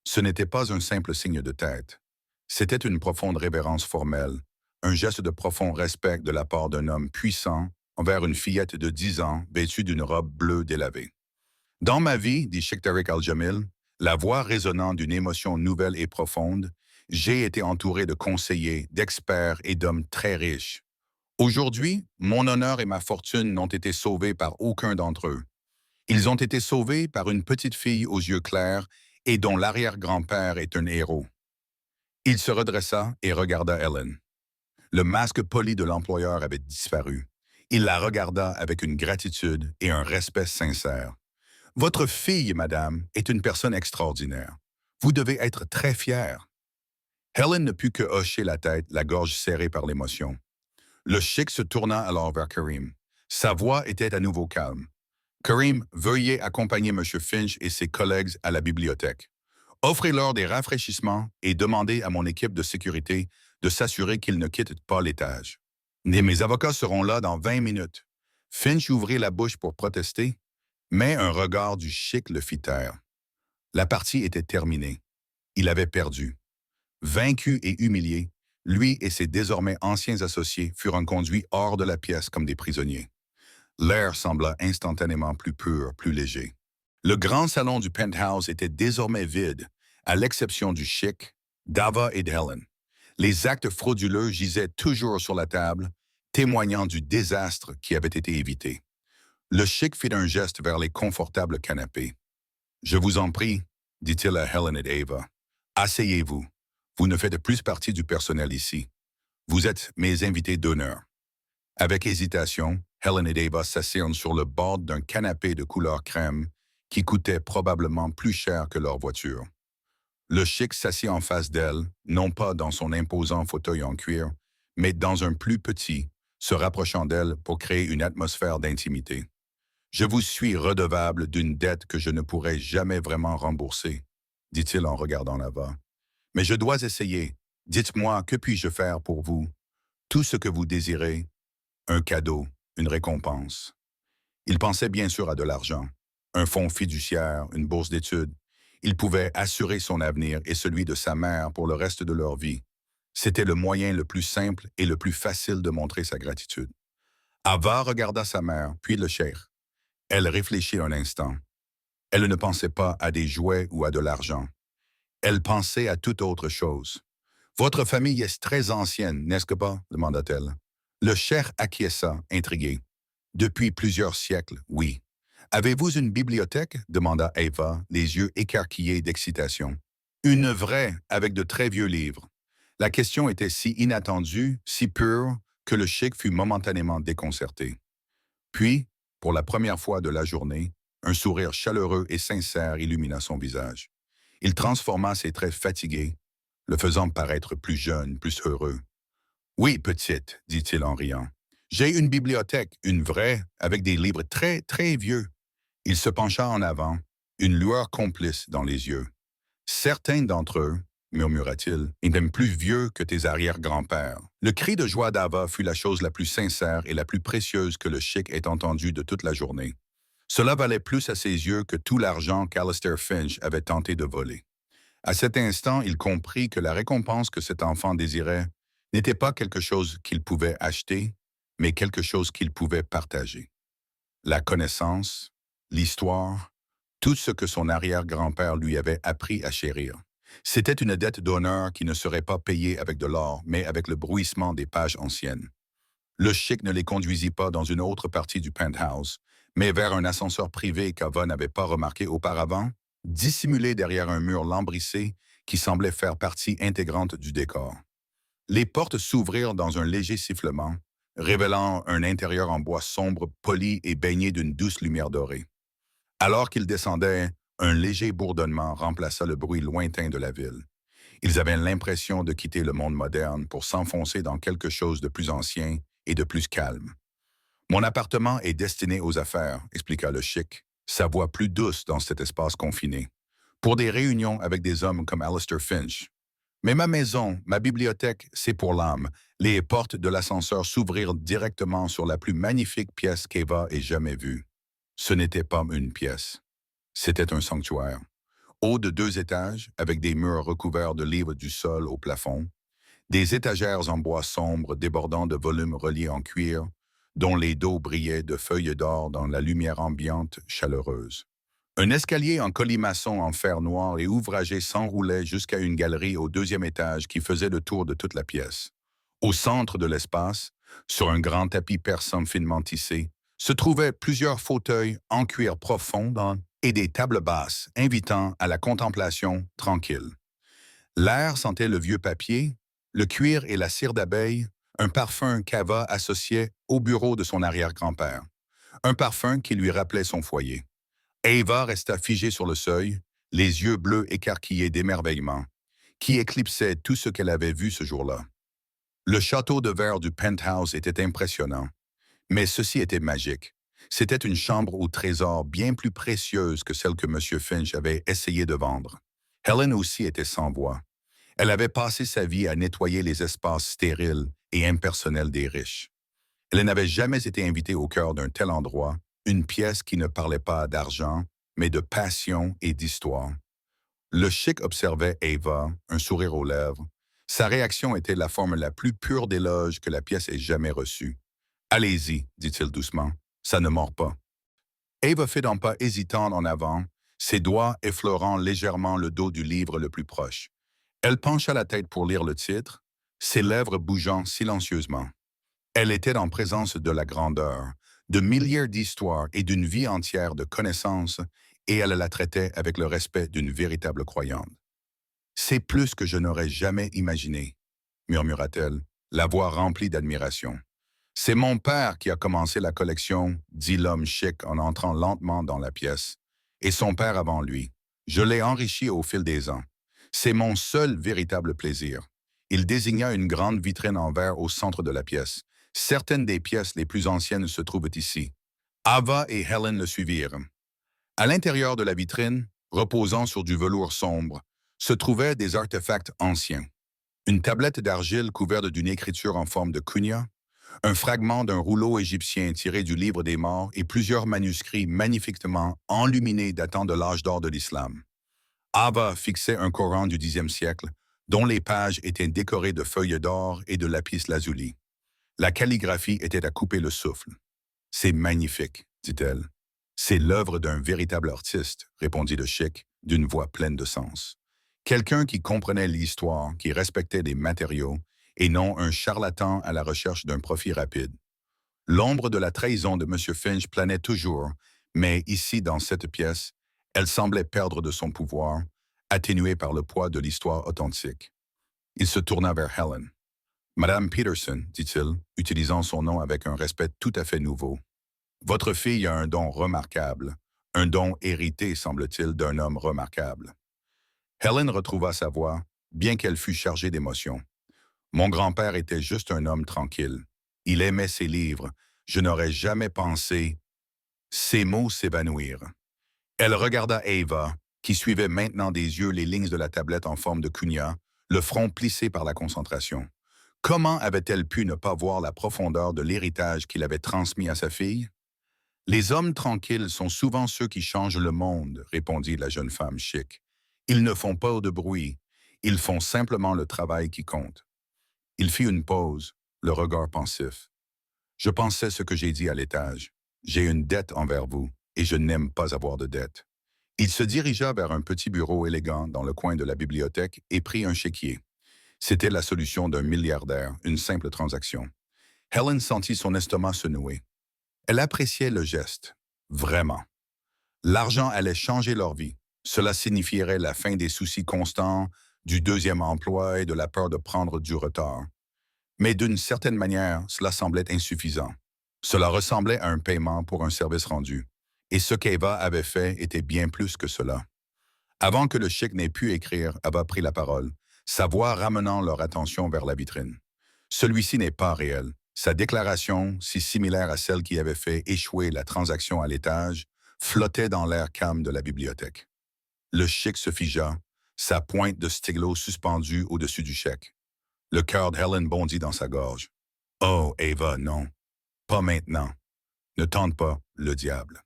Ce n'était pas un simple signe de tête. C'était une profonde révérence formelle, un geste de profond respect de la part d'un homme puissant envers une fillette de 10 ans vêtue d'une robe bleue délavée. Dans ma vie, dit Sheikh Tariq Al-Jamil, la voix résonnant d'une émotion nouvelle et profonde, j'ai été entouré de conseillers, d'experts et d'hommes très riches. Aujourd'hui, mon honneur et ma fortune n'ont été sauvés par aucun d'entre eux. Ils ont été sauvés par une petite fille aux yeux clairs et dont l'arrière-grand-père est un héros. Il se redressa et regarda Helen. Le masque poli de l'employeur avait disparu. Il la regarda avec une gratitude et un respect sincère. Votre fille, madame, est une personne extraordinaire. Vous devez être très fière. Helen ne put que hocher la tête, la gorge serrée par l'émotion. Le chic se tourna alors vers Karim. Sa voix était à nouveau calme. Karim, veuillez accompagner M. Finch et ses collègues à la bibliothèque. Offrez-leur des rafraîchissements et demandez à mon équipe de sécurité de s'assurer qu'ils ne quittent pas l'étage. Mes avocats seront là dans 20 minutes. Finch ouvrit la bouche pour protester, mais un regard du chic le fit taire. La partie était terminée. Il avait perdu. Vaincu et humilié, lui et ses désormais anciens associés furent conduits hors de la pièce comme des prisonniers. L'air sembla instantanément plus pur, plus léger. Le grand salon du penthouse était désormais vide, à l'exception du chic, d'Ava et d'Helen. Les actes frauduleux gisaient toujours sur la table, témoignant du désastre qui avait été évité. Le chic fit un geste vers les confortables canapés. « Je vous en prie, dit-il à Helen et Ava. Asseyez-vous. Vous ne faites plus partie du personnel ici. Vous êtes mes invités d'honneur. » Avec hésitation, Helen et Ava s'assirent sur le bord d'un canapé de couleur crème qui coûtait probablement plus cher que leur voiture. Le chic s'assit en face d'elle, non pas dans son imposant fauteuil en cuir, mais dans un plus petit, se rapprochant d'elle pour créer une atmosphère d'intimité. « Je vous suis redevable d'une dette que je ne pourrai jamais vraiment rembourser, » dit-il en regardant Ava. « Mais je dois essayer. Dites-moi, que puis-je faire pour vous? Tout ce que vous désirez, un cadeau, une récompense. » Il pensait bien sûr à de l'argent, un fonds fiduciaire, une bourse d'études. Il pouvait assurer son avenir et celui de sa mère pour le reste de leur vie. C'était le moyen le plus simple et le plus facile de montrer sa gratitude. Ava regarda sa mère, puis le cheikh. Elle réfléchit un instant. Elle ne pensait pas à des jouets ou à de l'argent. Elle pensait à toute autre chose. Votre famille est très ancienne, n'est-ce que pas? Demanda-t-elle. Le cheikh acquiesça, intrigué. Depuis plusieurs siècles, oui. Avez-vous une bibliothèque? Demanda Eva, les yeux écarquillés d'excitation. Une vraie, avec de très vieux livres. La question était si inattendue, si pure, que le cheikh fut momentanément déconcerté. Puis, pour la première fois de la journée, un sourire chaleureux et sincère illumina son visage. Il transforma ses traits fatigués, le faisant paraître plus jeune, plus heureux. Oui, petite, dit-il en riant. J'ai une bibliothèque, une vraie, avec des livres très, très vieux. Il se pencha en avant, une lueur complice dans les yeux. Certains d'entre eux, murmura-t-il, étaient même plus vieux que tes arrière-grands-pères. Le cri de joie d'Ava fut la chose la plus sincère et la plus précieuse que le cheikh ait entendue de toute la journée. Cela valait plus à ses yeux que tout l'argent qu'Alistair Finch avait tenté de voler. À cet instant, il comprit que la récompense que cet enfant désirait n'était pas quelque chose qu'il pouvait acheter, mais quelque chose qu'il pouvait partager. La connaissance, l'histoire, tout ce que son arrière-grand-père lui avait appris à chérir. C'était une dette d'honneur qui ne serait pas payée avec de l'or, mais avec le bruissement des pages anciennes. Le cheikh ne les conduisit pas dans une autre partie du penthouse, mais vers un ascenseur privé qu'Ava n'avait pas remarqué auparavant, dissimulé derrière un mur lambrissé qui semblait faire partie intégrante du décor. Les portes s'ouvrirent dans un léger sifflement, révélant un intérieur en bois sombre, poli et baigné d'une douce lumière dorée. Alors qu'ils descendaient, un léger bourdonnement remplaça le bruit lointain de la ville. Ils avaient l'impression de quitter le monde moderne pour s'enfoncer dans quelque chose de plus ancien et de plus calme. Mon appartement est destiné aux affaires, expliqua le cheikh, sa voix plus douce dans cet espace confiné, pour des réunions avec des hommes comme Alistair Finch. Mais ma maison, ma bibliothèque, c'est pour l'âme. Les portes de l'ascenseur s'ouvrirent directement sur la plus magnifique pièce qu'Eva ait jamais vue. Ce n'était pas une pièce. C'était un sanctuaire. Haut de 2 étages, avec des murs recouverts de livres du sol au plafond, des étagères en bois sombre débordant de volumes reliés en cuir, dont les dos brillaient de feuilles d'or dans la lumière ambiante chaleureuse. Un escalier en colimaçon en fer noir et ouvragé s'enroulait jusqu'à une galerie au 2e étage qui faisait le tour de toute la pièce. Au centre de l'espace, sur un grand tapis persan finement tissé, se trouvaient plusieurs fauteuils en cuir profond et des tables basses invitant à la contemplation tranquille. L'air sentait le vieux papier, le cuir et la cire d'abeille, un parfum qu'Ava associait au bureau de son arrière-grand-père. Un parfum qui lui rappelait son foyer. Eva resta figée sur le seuil, les yeux bleus écarquillés d'émerveillement, qui éclipsait tout ce qu'elle avait vu ce jour-là. Le château de verre du penthouse était impressionnant, mais ceci était magique. C'était une chambre au trésor bien plus précieuse que celle que M. Finch avait essayé de vendre. Helen aussi était sans voix. Elle avait passé sa vie à nettoyer les espaces stériles et impersonnels des riches. Elle n'avait jamais été invitée au cœur d'un tel endroit, une pièce qui ne parlait pas d'argent, mais de passion et d'histoire. Le cheikh observait Eva, un sourire aux lèvres. Sa réaction était la forme la plus pure d'éloge que la pièce ait jamais reçue. « Allez-y, dit-il doucement, ça ne mord pas. » Eva fit d'un pas hésitant en avant, ses doigts effleurant légèrement le dos du livre le plus proche. Elle pencha la tête pour lire le titre, ses lèvres bougeant silencieusement. Elle était en présence de la grandeur, de milliers d'histoires et d'une vie entière de connaissances, et elle la traitait avec le respect d'une véritable croyante. « C'est plus que je n'aurais jamais imaginé, » murmura-t-elle, la voix remplie d'admiration. « C'est mon père qui a commencé la collection, » dit l'homme cheikh en entrant lentement dans la pièce, « et son père avant lui. Je l'ai enrichi au fil des ans. C'est mon seul véritable plaisir. » Il désigna une grande vitrine en verre au centre de la pièce. Certaines des pièces les plus anciennes se trouvent ici. Ava et Helen le suivirent. À l'intérieur de la vitrine, reposant sur du velours sombre, se trouvaient des artefacts anciens. Une tablette d'argile couverte d'une écriture en forme de kunya, un fragment d'un rouleau égyptien tiré du livre des morts et plusieurs manuscrits magnifiquement enluminés datant de l'âge d'or de l'islam. Ava fixait un Coran du Xe siècle, dont les pages étaient décorées de feuilles d'or et de lapis lazuli. La calligraphie était à couper le souffle. « C'est magnifique, dit-elle. « C'est l'œuvre d'un véritable artiste, répondit le cheikh, d'une voix pleine de sens. Quelqu'un qui comprenait l'histoire, qui respectait les matériaux, et non un charlatan à la recherche d'un profit rapide. L'ombre de la trahison de M. Finch planait toujours, mais ici, dans cette pièce, elle semblait perdre de son pouvoir, atténuée par le poids de l'histoire authentique. Il se tourna vers Helen. Madame Peterson, dit-il, utilisant son nom avec un respect tout à fait nouveau. Votre fille a un don remarquable, un don hérité, semble-t-il, d'un homme remarquable. Helen retrouva sa voix, bien qu'elle fût chargée d'émotion. Mon grand-père était juste un homme tranquille. Il aimait ses livres. Je n'aurais jamais pensé. Ces mots s'évanouirent. Elle regarda Ava, qui suivait maintenant des yeux les lignes de la tablette en forme de cugna, le front plissé par la concentration. Comment avait-elle pu ne pas voir la profondeur de l'héritage qu'il avait transmis à sa fille? Les hommes tranquilles sont souvent ceux qui changent le monde, répondit la jeune femme chic. Ils ne font pas de bruit, ils font simplement le travail qui compte. Il fit une pause, le regard pensif. Je pensais ce que j'ai dit à l'étage. J'ai une dette envers vous, et je n'aime pas avoir de dette. Il se dirigea vers un petit bureau élégant dans le coin de la bibliothèque et prit un chéquier. C'était la solution d'un milliardaire, une simple transaction. Helen sentit son estomac se nouer. Elle appréciait le geste. Vraiment. L'argent allait changer leur vie. Cela signifierait la fin des soucis constants, du deuxième emploi et de la peur de prendre du retard. Mais d'une certaine manière, cela semblait insuffisant. Cela ressemblait à un paiement pour un service rendu. Et ce qu'Eva avait fait était bien plus que cela. Avant que le chic n'ait pu écrire, Ava prit la parole, sa voix ramenant leur attention vers la vitrine. Celui-ci n'est pas réel. Sa déclaration, si similaire à celle qui avait fait échouer la transaction à l'étage, flottait dans l'air calme de la bibliothèque. Le chic se figea, sa pointe de stylo suspendue au-dessus du chèque. Le cœur d'Helen bondit dans sa gorge. Oh, Ava, non. Pas maintenant. Ne tente pas, le diable.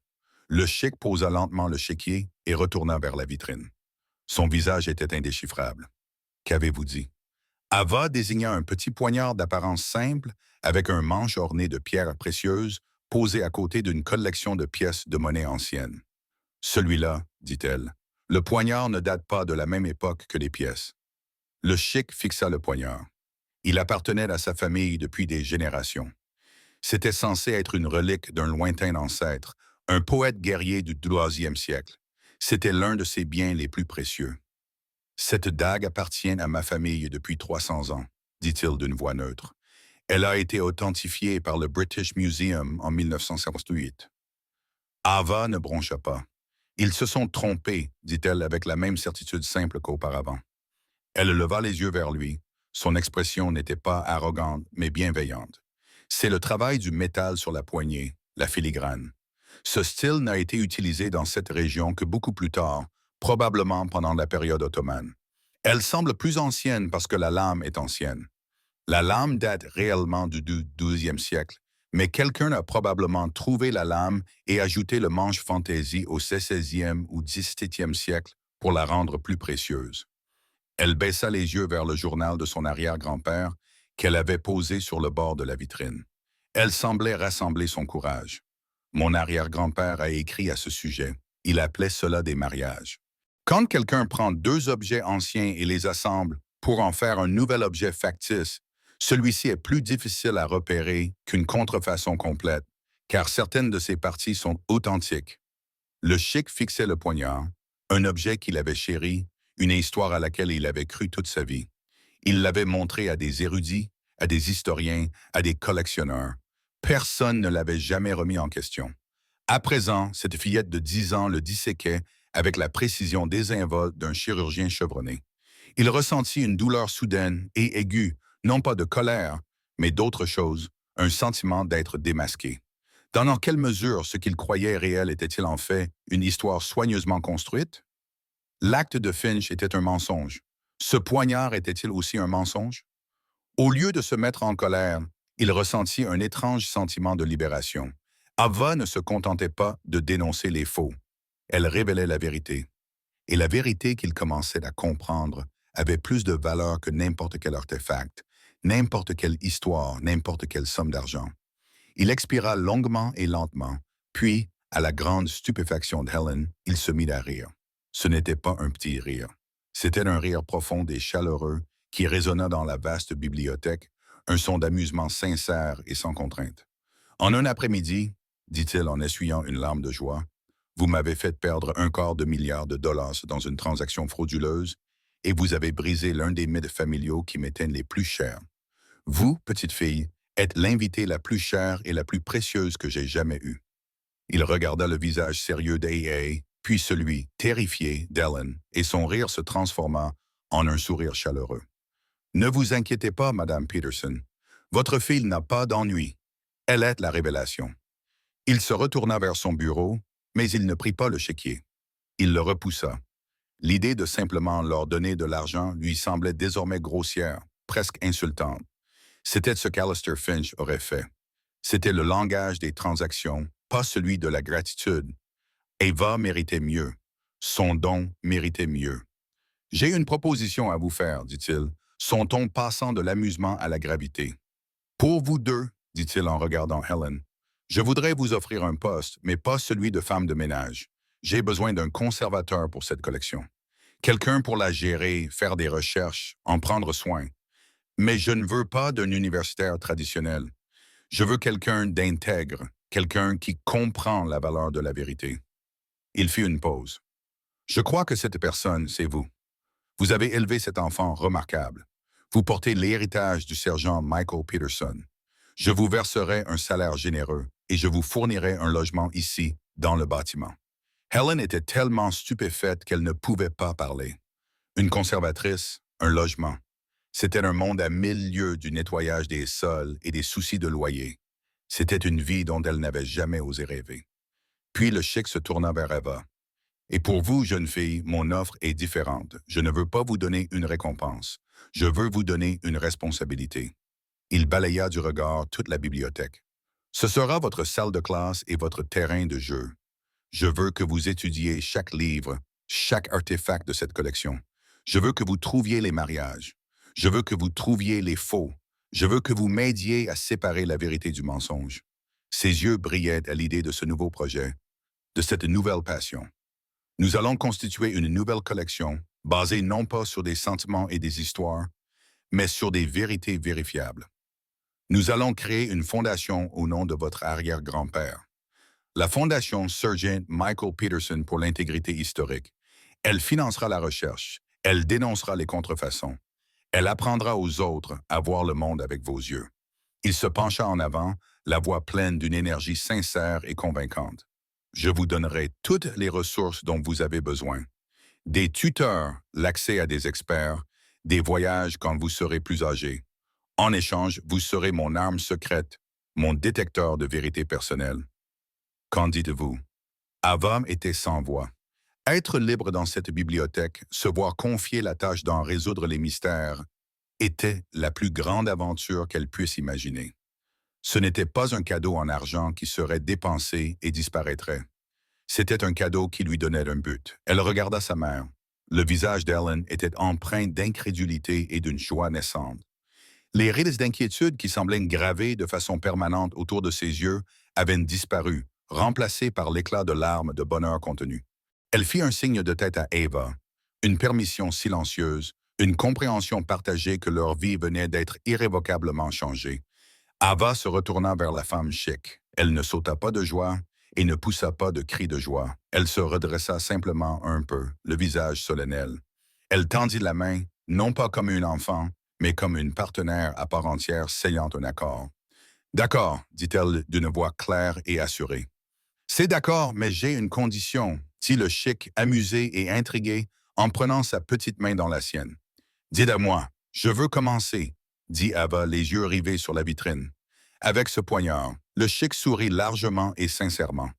Le chic posa lentement le chéquier et retourna vers la vitrine. Son visage était indéchiffrable. Qu'avez-vous dit? Ava désigna un petit poignard d'apparence simple avec un manche orné de pierres précieuses posé à côté d'une collection de pièces de monnaie anciennes. Celui-là, dit-elle, le poignard ne date pas de la même époque que les pièces. Le chic fixa le poignard. Il appartenait à sa famille depuis des générations. C'était censé être une relique d'un lointain ancêtre, un poète guerrier du XIIe siècle. C'était l'un de ses biens les plus précieux. Cette dague appartient à ma famille depuis 300 ans, dit-il d'une voix neutre. Elle a été authentifiée par le British Museum en 1958. Ava ne broncha pas. Ils se sont trompés, dit-elle avec la même certitude simple qu'auparavant. Elle leva les yeux vers lui. Son expression n'était pas arrogante, mais bienveillante. C'est le travail du métal sur la poignée, la filigrane. Ce style n'a été utilisé dans cette région que beaucoup plus tard, probablement pendant la période ottomane. Elle semble plus ancienne parce que la lame est ancienne. La lame date réellement du XIIe siècle, mais quelqu'un a probablement trouvé la lame et ajouté le manche fantaisie au XVIe ou XVIIe siècle pour la rendre plus précieuse. Elle baissa les yeux vers le journal de son arrière-grand-père qu'elle avait posé sur le bord de la vitrine. Elle semblait rassembler son courage. Mon arrière-grand-père a écrit à ce sujet. Il appelait cela des mariages. Quand quelqu'un prend deux objets anciens et les assemble pour en faire un nouvel objet factice, celui-ci est plus difficile à repérer qu'une contrefaçon complète, car certaines de ses parties sont authentiques. Le chic fixait le poignard, un objet qu'il avait chéri, une histoire à laquelle il avait cru toute sa vie. Il l'avait montré à des érudits, à des historiens, à des collectionneurs. Personne ne l'avait jamais remis en question. À présent, cette fillette de 10 ans le disséquait avec la précision désinvolte d'un chirurgien chevronné. Il ressentit une douleur soudaine et aiguë, non pas de colère, mais d'autre chose, un sentiment d'être démasqué. Dans quelle mesure ce qu'il croyait réel était-il en fait une histoire soigneusement construite? L'acte de Finch était un mensonge. Ce poignard était-il aussi un mensonge? Au lieu de se mettre en colère, il ressentit un étrange sentiment de libération. Ava ne se contentait pas de dénoncer les faux. Elle révélait la vérité. Et la vérité qu'il commençait à comprendre avait plus de valeur que n'importe quel artefact, n'importe quelle histoire, n'importe quelle somme d'argent. Il expira longuement et lentement, puis, à la grande stupéfaction d'Helen, il se mit à rire. Ce n'était pas un petit rire. C'était un rire profond et chaleureux qui résonna dans la vaste bibliothèque, un son d'amusement sincère et sans contrainte. En un après-midi, dit-il en essuyant une larme de joie, vous m'avez fait perdre $250 millions dans une transaction frauduleuse et vous avez brisé l'un des mythes familiaux qui m'étaient les plus chers. Vous, petite fille, êtes l'invitée la plus chère et la plus précieuse que j'ai jamais eue. Il regarda le visage sérieux d'A.A., puis celui, terrifié, d'Ellen, et son rire se transforma en un sourire chaleureux. Ne vous inquiétez pas, Madame Peterson. Votre fille n'a pas d'ennui. Elle est la révélation. Il se retourna vers son bureau, mais il ne prit pas le chéquier. Il le repoussa. L'idée de simplement leur donner de l'argent lui semblait désormais grossière, presque insultante. C'était ce qu'Alistair Finch aurait fait. C'était le langage des transactions, pas celui de la gratitude. Ava méritait mieux. Son don méritait mieux. J'ai une proposition à vous faire, dit-il, son ton passant de l'amusement à la gravité. Pour vous deux, dit-il en regardant Helen, je voudrais vous offrir un poste, mais pas celui de femme de ménage. J'ai besoin d'un conservateur pour cette collection. Quelqu'un pour la gérer, faire des recherches, en prendre soin. Mais je ne veux pas d'un universitaire traditionnel. Je veux quelqu'un d'intègre, quelqu'un qui comprend la valeur de la vérité. Il fit une pause. Je crois que cette personne, c'est vous. Vous avez élevé cet enfant remarquable. Vous portez l'héritage du sergent Michael Peterson. Je vous verserai un salaire généreux et je vous fournirai un logement ici, dans le bâtiment. Helen était tellement stupéfaite qu'elle ne pouvait pas parler. Une conservatrice, un logement. C'était un monde à 1000 lieues du nettoyage des sols et des soucis de loyer. C'était une vie dont elle n'avait jamais osé rêver. Puis le chic se tourna vers Eva. Et pour vous, jeune fille, mon offre est différente. Je ne veux pas vous donner une récompense. Je veux vous donner une responsabilité. Il balaya du regard toute la bibliothèque. Ce sera votre salle de classe et votre terrain de jeu. Je veux que vous étudiez chaque livre, chaque artefact de cette collection. Je veux que vous trouviez les mariages. Je veux que vous trouviez les faux. Je veux que vous m'aidiez à séparer la vérité du mensonge. Ses yeux brillaient à l'idée de ce nouveau projet, de cette nouvelle passion. Nous allons constituer une nouvelle collection basée non pas sur des sentiments et des histoires, mais sur des vérités vérifiables. Nous allons créer une fondation au nom de votre arrière-grand-père. La fondation Sgt. Michael Peterson pour l'intégrité historique. Elle financera la recherche. Elle dénoncera les contrefaçons. Elle apprendra aux autres à voir le monde avec vos yeux. Il se pencha en avant, la voix pleine d'une énergie sincère et convaincante. Je vous donnerai toutes les ressources dont vous avez besoin. Des tuteurs, l'accès à des experts, des voyages quand vous serez plus âgé. En échange, vous serez mon arme secrète, mon détecteur de vérité personnelle. Qu'en dites-vous? Ava était sans voix. Être libre dans cette bibliothèque, se voir confier la tâche d'en résoudre les mystères, était la plus grande aventure qu'elle puisse imaginer. Ce n'était pas un cadeau en argent qui serait dépensé et disparaîtrait. C'était un cadeau qui lui donnait un but. Elle regarda sa mère. Le visage d'Ellen était empreint d'incrédulité et d'une joie naissante. Les rides d'inquiétude qui semblaient gravées de façon permanente autour de ses yeux avaient disparu, remplacées par l'éclat de larmes de bonheur contenu. Elle fit un signe de tête à Ava, une permission silencieuse, une compréhension partagée que leur vie venait d'être irrévocablement changée. Ava se retourna vers la femme chic. Elle ne sauta pas de joie et ne poussa pas de cri de joie. Elle se redressa simplement un peu, le visage solennel. Elle tendit la main, non pas comme une enfant, mais comme une partenaire à part entière sellant un accord. « D'accord, dit-elle d'une voix claire et assurée. « C'est d'accord, mais j'ai une condition, dit le chic, amusé et intrigué, en prenant sa petite main dans la sienne. « Dites-moi, je veux commencer, dit Ava, les yeux rivés sur la vitrine. Avec ce poignard, le chic sourit largement et sincèrement.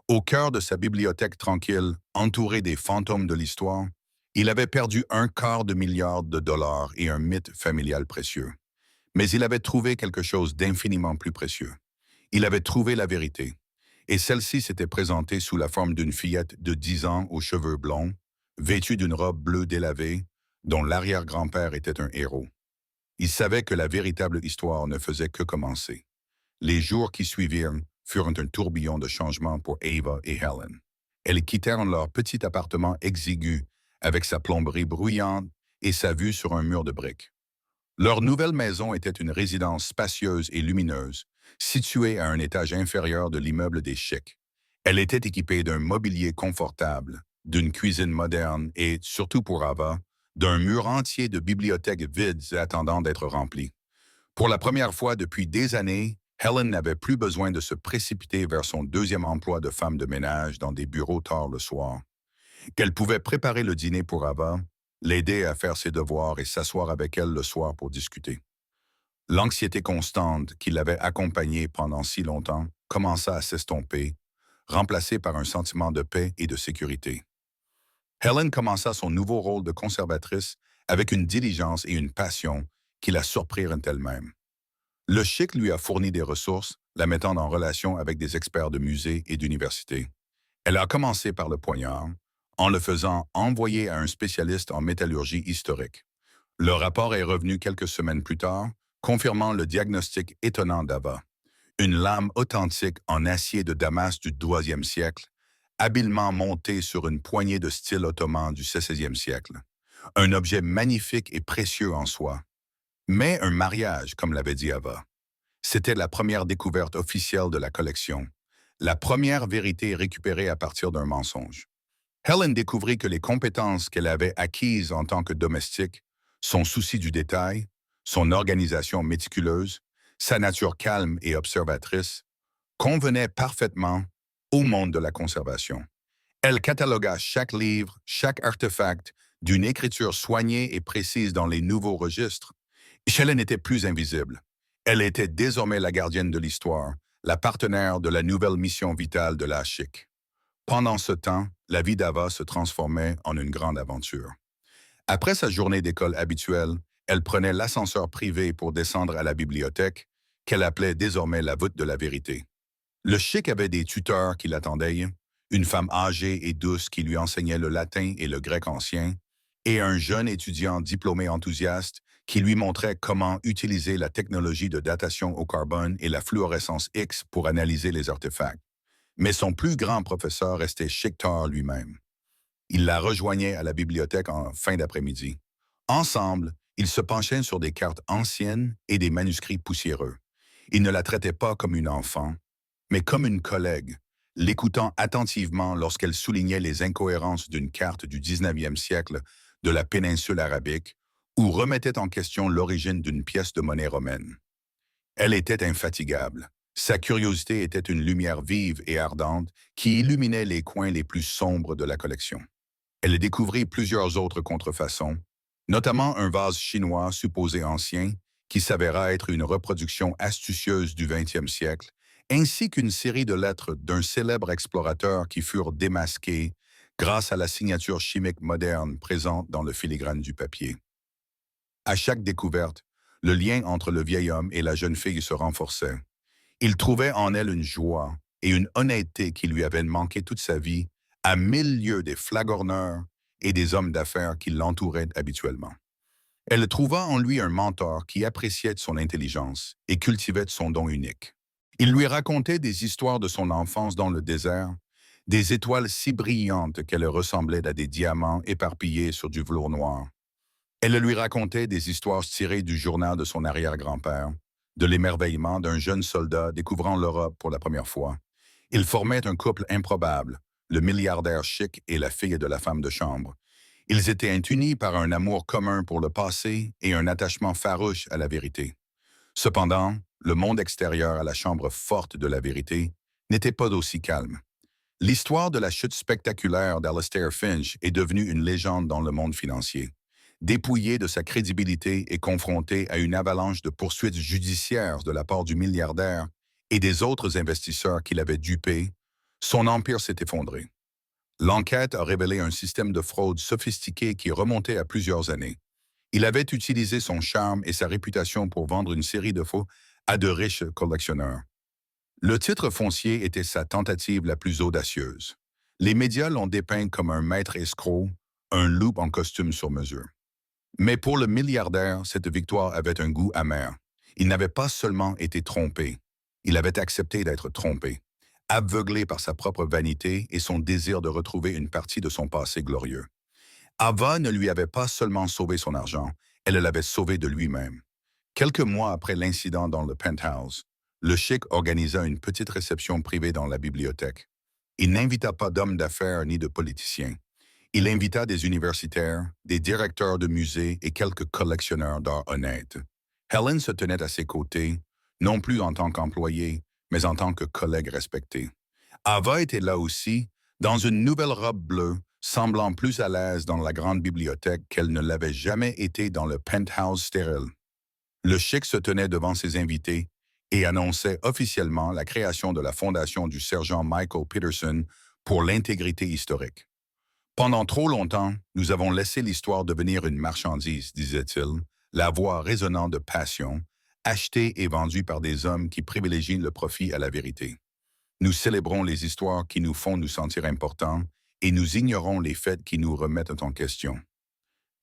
Au cœur de sa bibliothèque tranquille, entourée des fantômes de l'histoire, il avait perdu $250 millions et un mythe familial précieux. Mais il avait trouvé quelque chose d'infiniment plus précieux. Il avait trouvé la vérité. Et celle-ci s'était présentée sous la forme d'une fillette de 10 ans aux cheveux blonds, vêtue d'une robe bleue délavée, dont l'arrière-grand-père était un héros. Il savait que la véritable histoire ne faisait que commencer. Les jours qui suivirent furent un tourbillon de changements pour Ava et Helen. Elles quittèrent leur petit appartement exigu avec sa plomberie bruyante et sa vue sur un mur de briques. Leur nouvelle maison était une résidence spacieuse et lumineuse, située à un étage inférieur de l'immeuble des Chics. Elle était équipée d'un mobilier confortable, d'une cuisine moderne et, surtout pour Ava, d'un mur entier de bibliothèques vides et attendant d'être remplies. Pour la première fois depuis des années, Helen n'avait plus besoin de se précipiter vers son deuxième emploi de femme de ménage dans des bureaux tard le soir. Qu'elle pouvait préparer le dîner pour Ava, l'aider à faire ses devoirs et s'asseoir avec elle le soir pour discuter. L'anxiété constante qui l'avait accompagnée pendant si longtemps commença à s'estomper, remplacée par un sentiment de paix et de sécurité. Helen commença son nouveau rôle de conservatrice avec une diligence et une passion qui la surprirent elle-même. Le Chic lui a fourni des ressources, la mettant en relation avec des experts de musées et d'universités. Elle a commencé par le poignard, en le faisant envoyer à un spécialiste en métallurgie historique. Le rapport est revenu quelques semaines plus tard, confirmant le diagnostic étonnant d'Ava. Une lame authentique en acier de Damas du XIIe siècle, habilement montée sur une poignée de style ottoman du XVIe siècle. Un objet magnifique et précieux en soi, mais un mariage, comme l'avait dit Ava. C'était la première découverte officielle de la collection, la première vérité récupérée à partir d'un mensonge. Helen découvrit que les compétences qu'elle avait acquises en tant que domestique, son souci du détail, son organisation méticuleuse, sa nature calme et observatrice, convenaient parfaitement au monde de la conservation. Elle catalogua chaque livre, chaque artefact, d'une écriture soignée et précise dans les nouveaux registres. Helen n'était plus invisible. Elle était désormais la gardienne de l'histoire, la partenaire de la nouvelle mission vitale de la Chic. Pendant ce temps, la vie d'Ava se transformait en une grande aventure. Après sa journée d'école habituelle, elle prenait l'ascenseur privé pour descendre à la bibliothèque, qu'elle appelait désormais la voûte de la vérité. Le Chic avait des tuteurs qui l'attendaient, une femme âgée et douce qui lui enseignait le latin et le grec ancien, et un jeune étudiant diplômé enthousiaste qui lui montrait comment utiliser la technologie de datation au carbone et la fluorescence X pour analyser les artefacts. Mais son plus grand professeur restait Chic-Tar lui-même. Il la rejoignait à la bibliothèque en fin d'après-midi. Ensemble, ils se penchaient sur des cartes anciennes et des manuscrits poussiéreux. Il ne la traitait pas comme une enfant, mais comme une collègue, l'écoutant attentivement lorsqu'elle soulignait les incohérences d'une carte du 19e siècle de la péninsule arabique ou remettait en question l'origine d'une pièce de monnaie romaine. Elle était infatigable. Sa curiosité était une lumière vive et ardente qui illuminait les coins les plus sombres de la collection. Elle découvrit plusieurs autres contrefaçons, notamment un vase chinois supposé ancien qui s'avéra être une reproduction astucieuse du 20e siècle, ainsi qu'une série de lettres d'un célèbre explorateur qui furent démasquées grâce à la signature chimique moderne présente dans le filigrane du papier. À chaque découverte, le lien entre le vieil homme et la jeune fille se renforçait. Il trouvait en elle une joie et une honnêteté qui lui avaient manqué toute sa vie, à 1000 lieues des flagorneurs et des hommes d'affaires qui l'entouraient habituellement. Elle trouva en lui un mentor qui appréciait son intelligence et cultivait son don unique. Il lui racontait des histoires de son enfance dans le désert, des étoiles si brillantes qu'elles ressemblaient à des diamants éparpillés sur du velours noir. Elle lui racontait des histoires tirées du journal de son arrière-grand-père, de l'émerveillement d'un jeune soldat découvrant l'Europe pour la première fois. Ils formaient un couple improbable, le milliardaire Chic et la fille de la femme de chambre. Ils étaient unis par un amour commun pour le passé et un attachement farouche à la vérité. Cependant, le monde extérieur à la chambre forte de la vérité n'était pas aussi calme. L'histoire de la chute spectaculaire d'Alastair Finch est devenue une légende dans le monde financier. Dépouillé de sa crédibilité et confronté à une avalanche de poursuites judiciaires de la part du milliardaire et des autres investisseurs qu'il avait dupés, son empire s'est effondré. L'enquête a révélé un système de fraude sophistiqué qui remontait à plusieurs années. Il avait utilisé son charme et sa réputation pour vendre une série de faux à de riches collectionneurs. Le titre foncier était sa tentative la plus audacieuse. Les médias l'ont dépeint comme un maître escroc, un loup en costume sur mesure. Mais pour le milliardaire, cette victoire avait un goût amer. Il n'avait pas seulement été trompé, il avait accepté d'être trompé, aveuglé par sa propre vanité et son désir de retrouver une partie de son passé glorieux. Ava ne lui avait pas seulement sauvé son argent, elle l'avait sauvé de lui-même. Quelques mois après l'incident dans le penthouse, le chic organisa une petite réception privée dans la bibliothèque. Il n'invita pas d'hommes d'affaires ni de politiciens. Il invita des universitaires, des directeurs de musées et quelques collectionneurs d'art honnêtes. Helen se tenait à ses côtés, non plus en tant qu'employée, mais en tant que collègue respecté. Ava était là aussi, dans une nouvelle robe bleue, semblant plus à l'aise dans la grande bibliothèque qu'elle ne l'avait jamais été dans le penthouse stérile. Le chic se tenait devant ses invités et annonçait officiellement la création de la fondation du sergent Michael Peterson pour l'intégrité historique. Pendant trop longtemps, nous avons laissé l'histoire devenir une marchandise, disait-il, la voix résonnant de passion, achetée et vendue par des hommes qui privilégient le profit à la vérité. Nous célébrons les histoires qui nous font nous sentir importants et nous ignorons les faits qui nous remettent en question.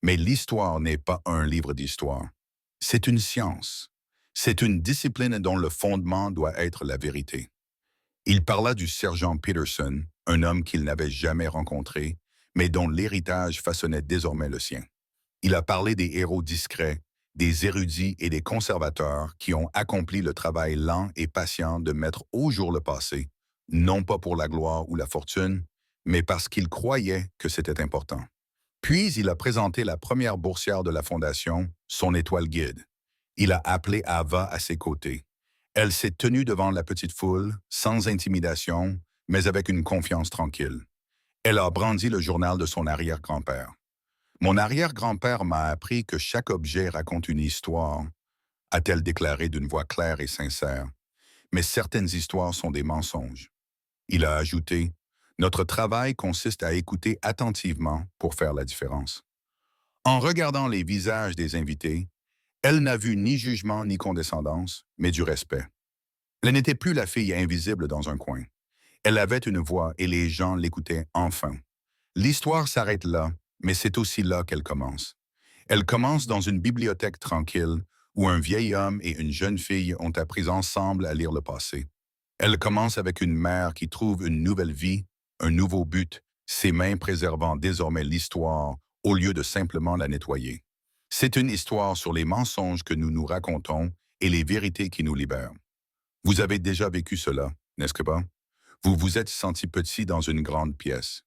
Mais l'histoire n'est pas un livre d'histoire. C'est une science. C'est une discipline dont le fondement doit être la vérité. Il parla du sergent Peterson, un homme qu'il n'avait jamais rencontré, mais dont l'héritage façonnait désormais le sien. Il a parlé des héros discrets, des érudits et des conservateurs qui ont accompli le travail lent et patient de mettre au jour le passé, non pas pour la gloire ou la fortune, mais parce qu'ils croyaient que c'était important. Puis il a présenté la première boursière de la Fondation, son étoile guide. Il a appelé Ava à ses côtés. Elle s'est tenue devant la petite foule, sans intimidation, mais avec une confiance tranquille. Elle a brandi le journal de son arrière-grand-père. Mon arrière-grand-père m'a appris que chaque objet raconte une histoire, a-t-elle déclaré d'une voix claire et sincère. Mais certaines histoires sont des mensonges. Il a ajouté, notre travail consiste à écouter attentivement pour faire la différence. En regardant les visages des invités, elle n'a vu ni jugement ni condescendance, mais du respect. Elle n'était plus la fille invisible dans un coin. Elle avait une voix et les gens l'écoutaient enfin. L'histoire s'arrête là, mais c'est aussi là qu'elle commence. Elle commence dans une bibliothèque tranquille où un vieil homme et une jeune fille ont appris ensemble à lire le passé. Elle commence avec une mère qui trouve une nouvelle vie, un nouveau but, ses mains préservant désormais l'histoire au lieu de simplement la nettoyer. C'est une histoire sur les mensonges que nous nous racontons et les vérités qui nous libèrent. Vous avez déjà vécu cela, n'est-ce pas? Vous vous êtes senti petit dans une grande pièce.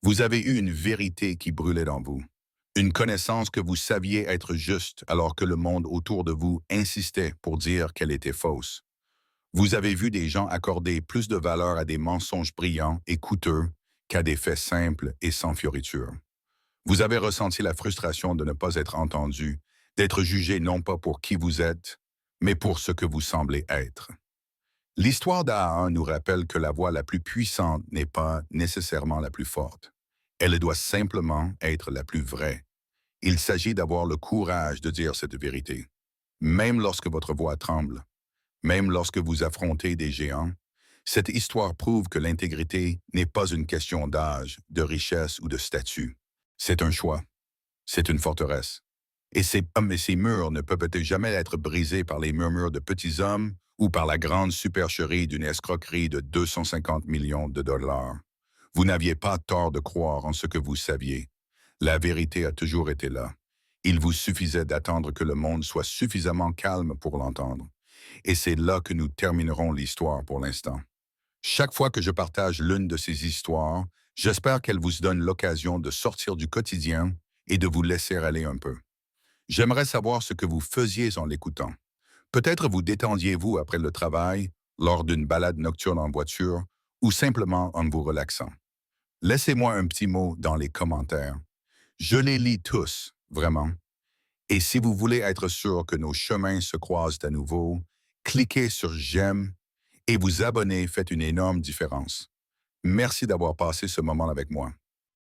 Vous avez eu une vérité qui brûlait dans vous. Une connaissance que vous saviez être juste alors que le monde autour de vous insistait pour dire qu'elle était fausse. Vous avez vu des gens accorder plus de valeur à des mensonges brillants et coûteux qu'à des faits simples et sans fioriture. Vous avez ressenti la frustration de ne pas être entendu, d'être jugé non pas pour qui vous êtes, mais pour ce que vous semblez être. L'histoire d'Aaron nous rappelle que la voix la plus puissante n'est pas nécessairement la plus forte. Elle doit simplement être la plus vraie. Il s'agit d'avoir le courage de dire cette vérité. Même lorsque votre voix tremble, même lorsque vous affrontez des géants, cette histoire prouve que l'intégrité n'est pas une question d'âge, de richesse ou de statut. C'est un choix. C'est une forteresse. Et ces hommes et ces murs ne peuvent jamais être brisés par les murmures de petits hommes ou par la grande supercherie d'une escroquerie de 250 millions de dollars. Vous n'aviez pas tort de croire en ce que vous saviez. La vérité a toujours été là. Il vous suffisait d'attendre que le monde soit suffisamment calme pour l'entendre. Et c'est là que nous terminerons l'histoire pour l'instant. Chaque fois que je partage l'une de ces histoires, j'espère qu'elle vous donne l'occasion de sortir du quotidien et de vous laisser aller un peu. J'aimerais savoir ce que vous faisiez en l'écoutant. Peut-être vous détendiez-vous après le travail, lors d'une balade nocturne en voiture, ou simplement en vous relaxant. Laissez-moi un petit mot dans les commentaires. Je les lis tous, vraiment. Et si vous voulez être sûr que nos chemins se croisent à nouveau, cliquez sur j'aime et vous abonner fait une énorme différence. Merci d'avoir passé ce moment avec moi.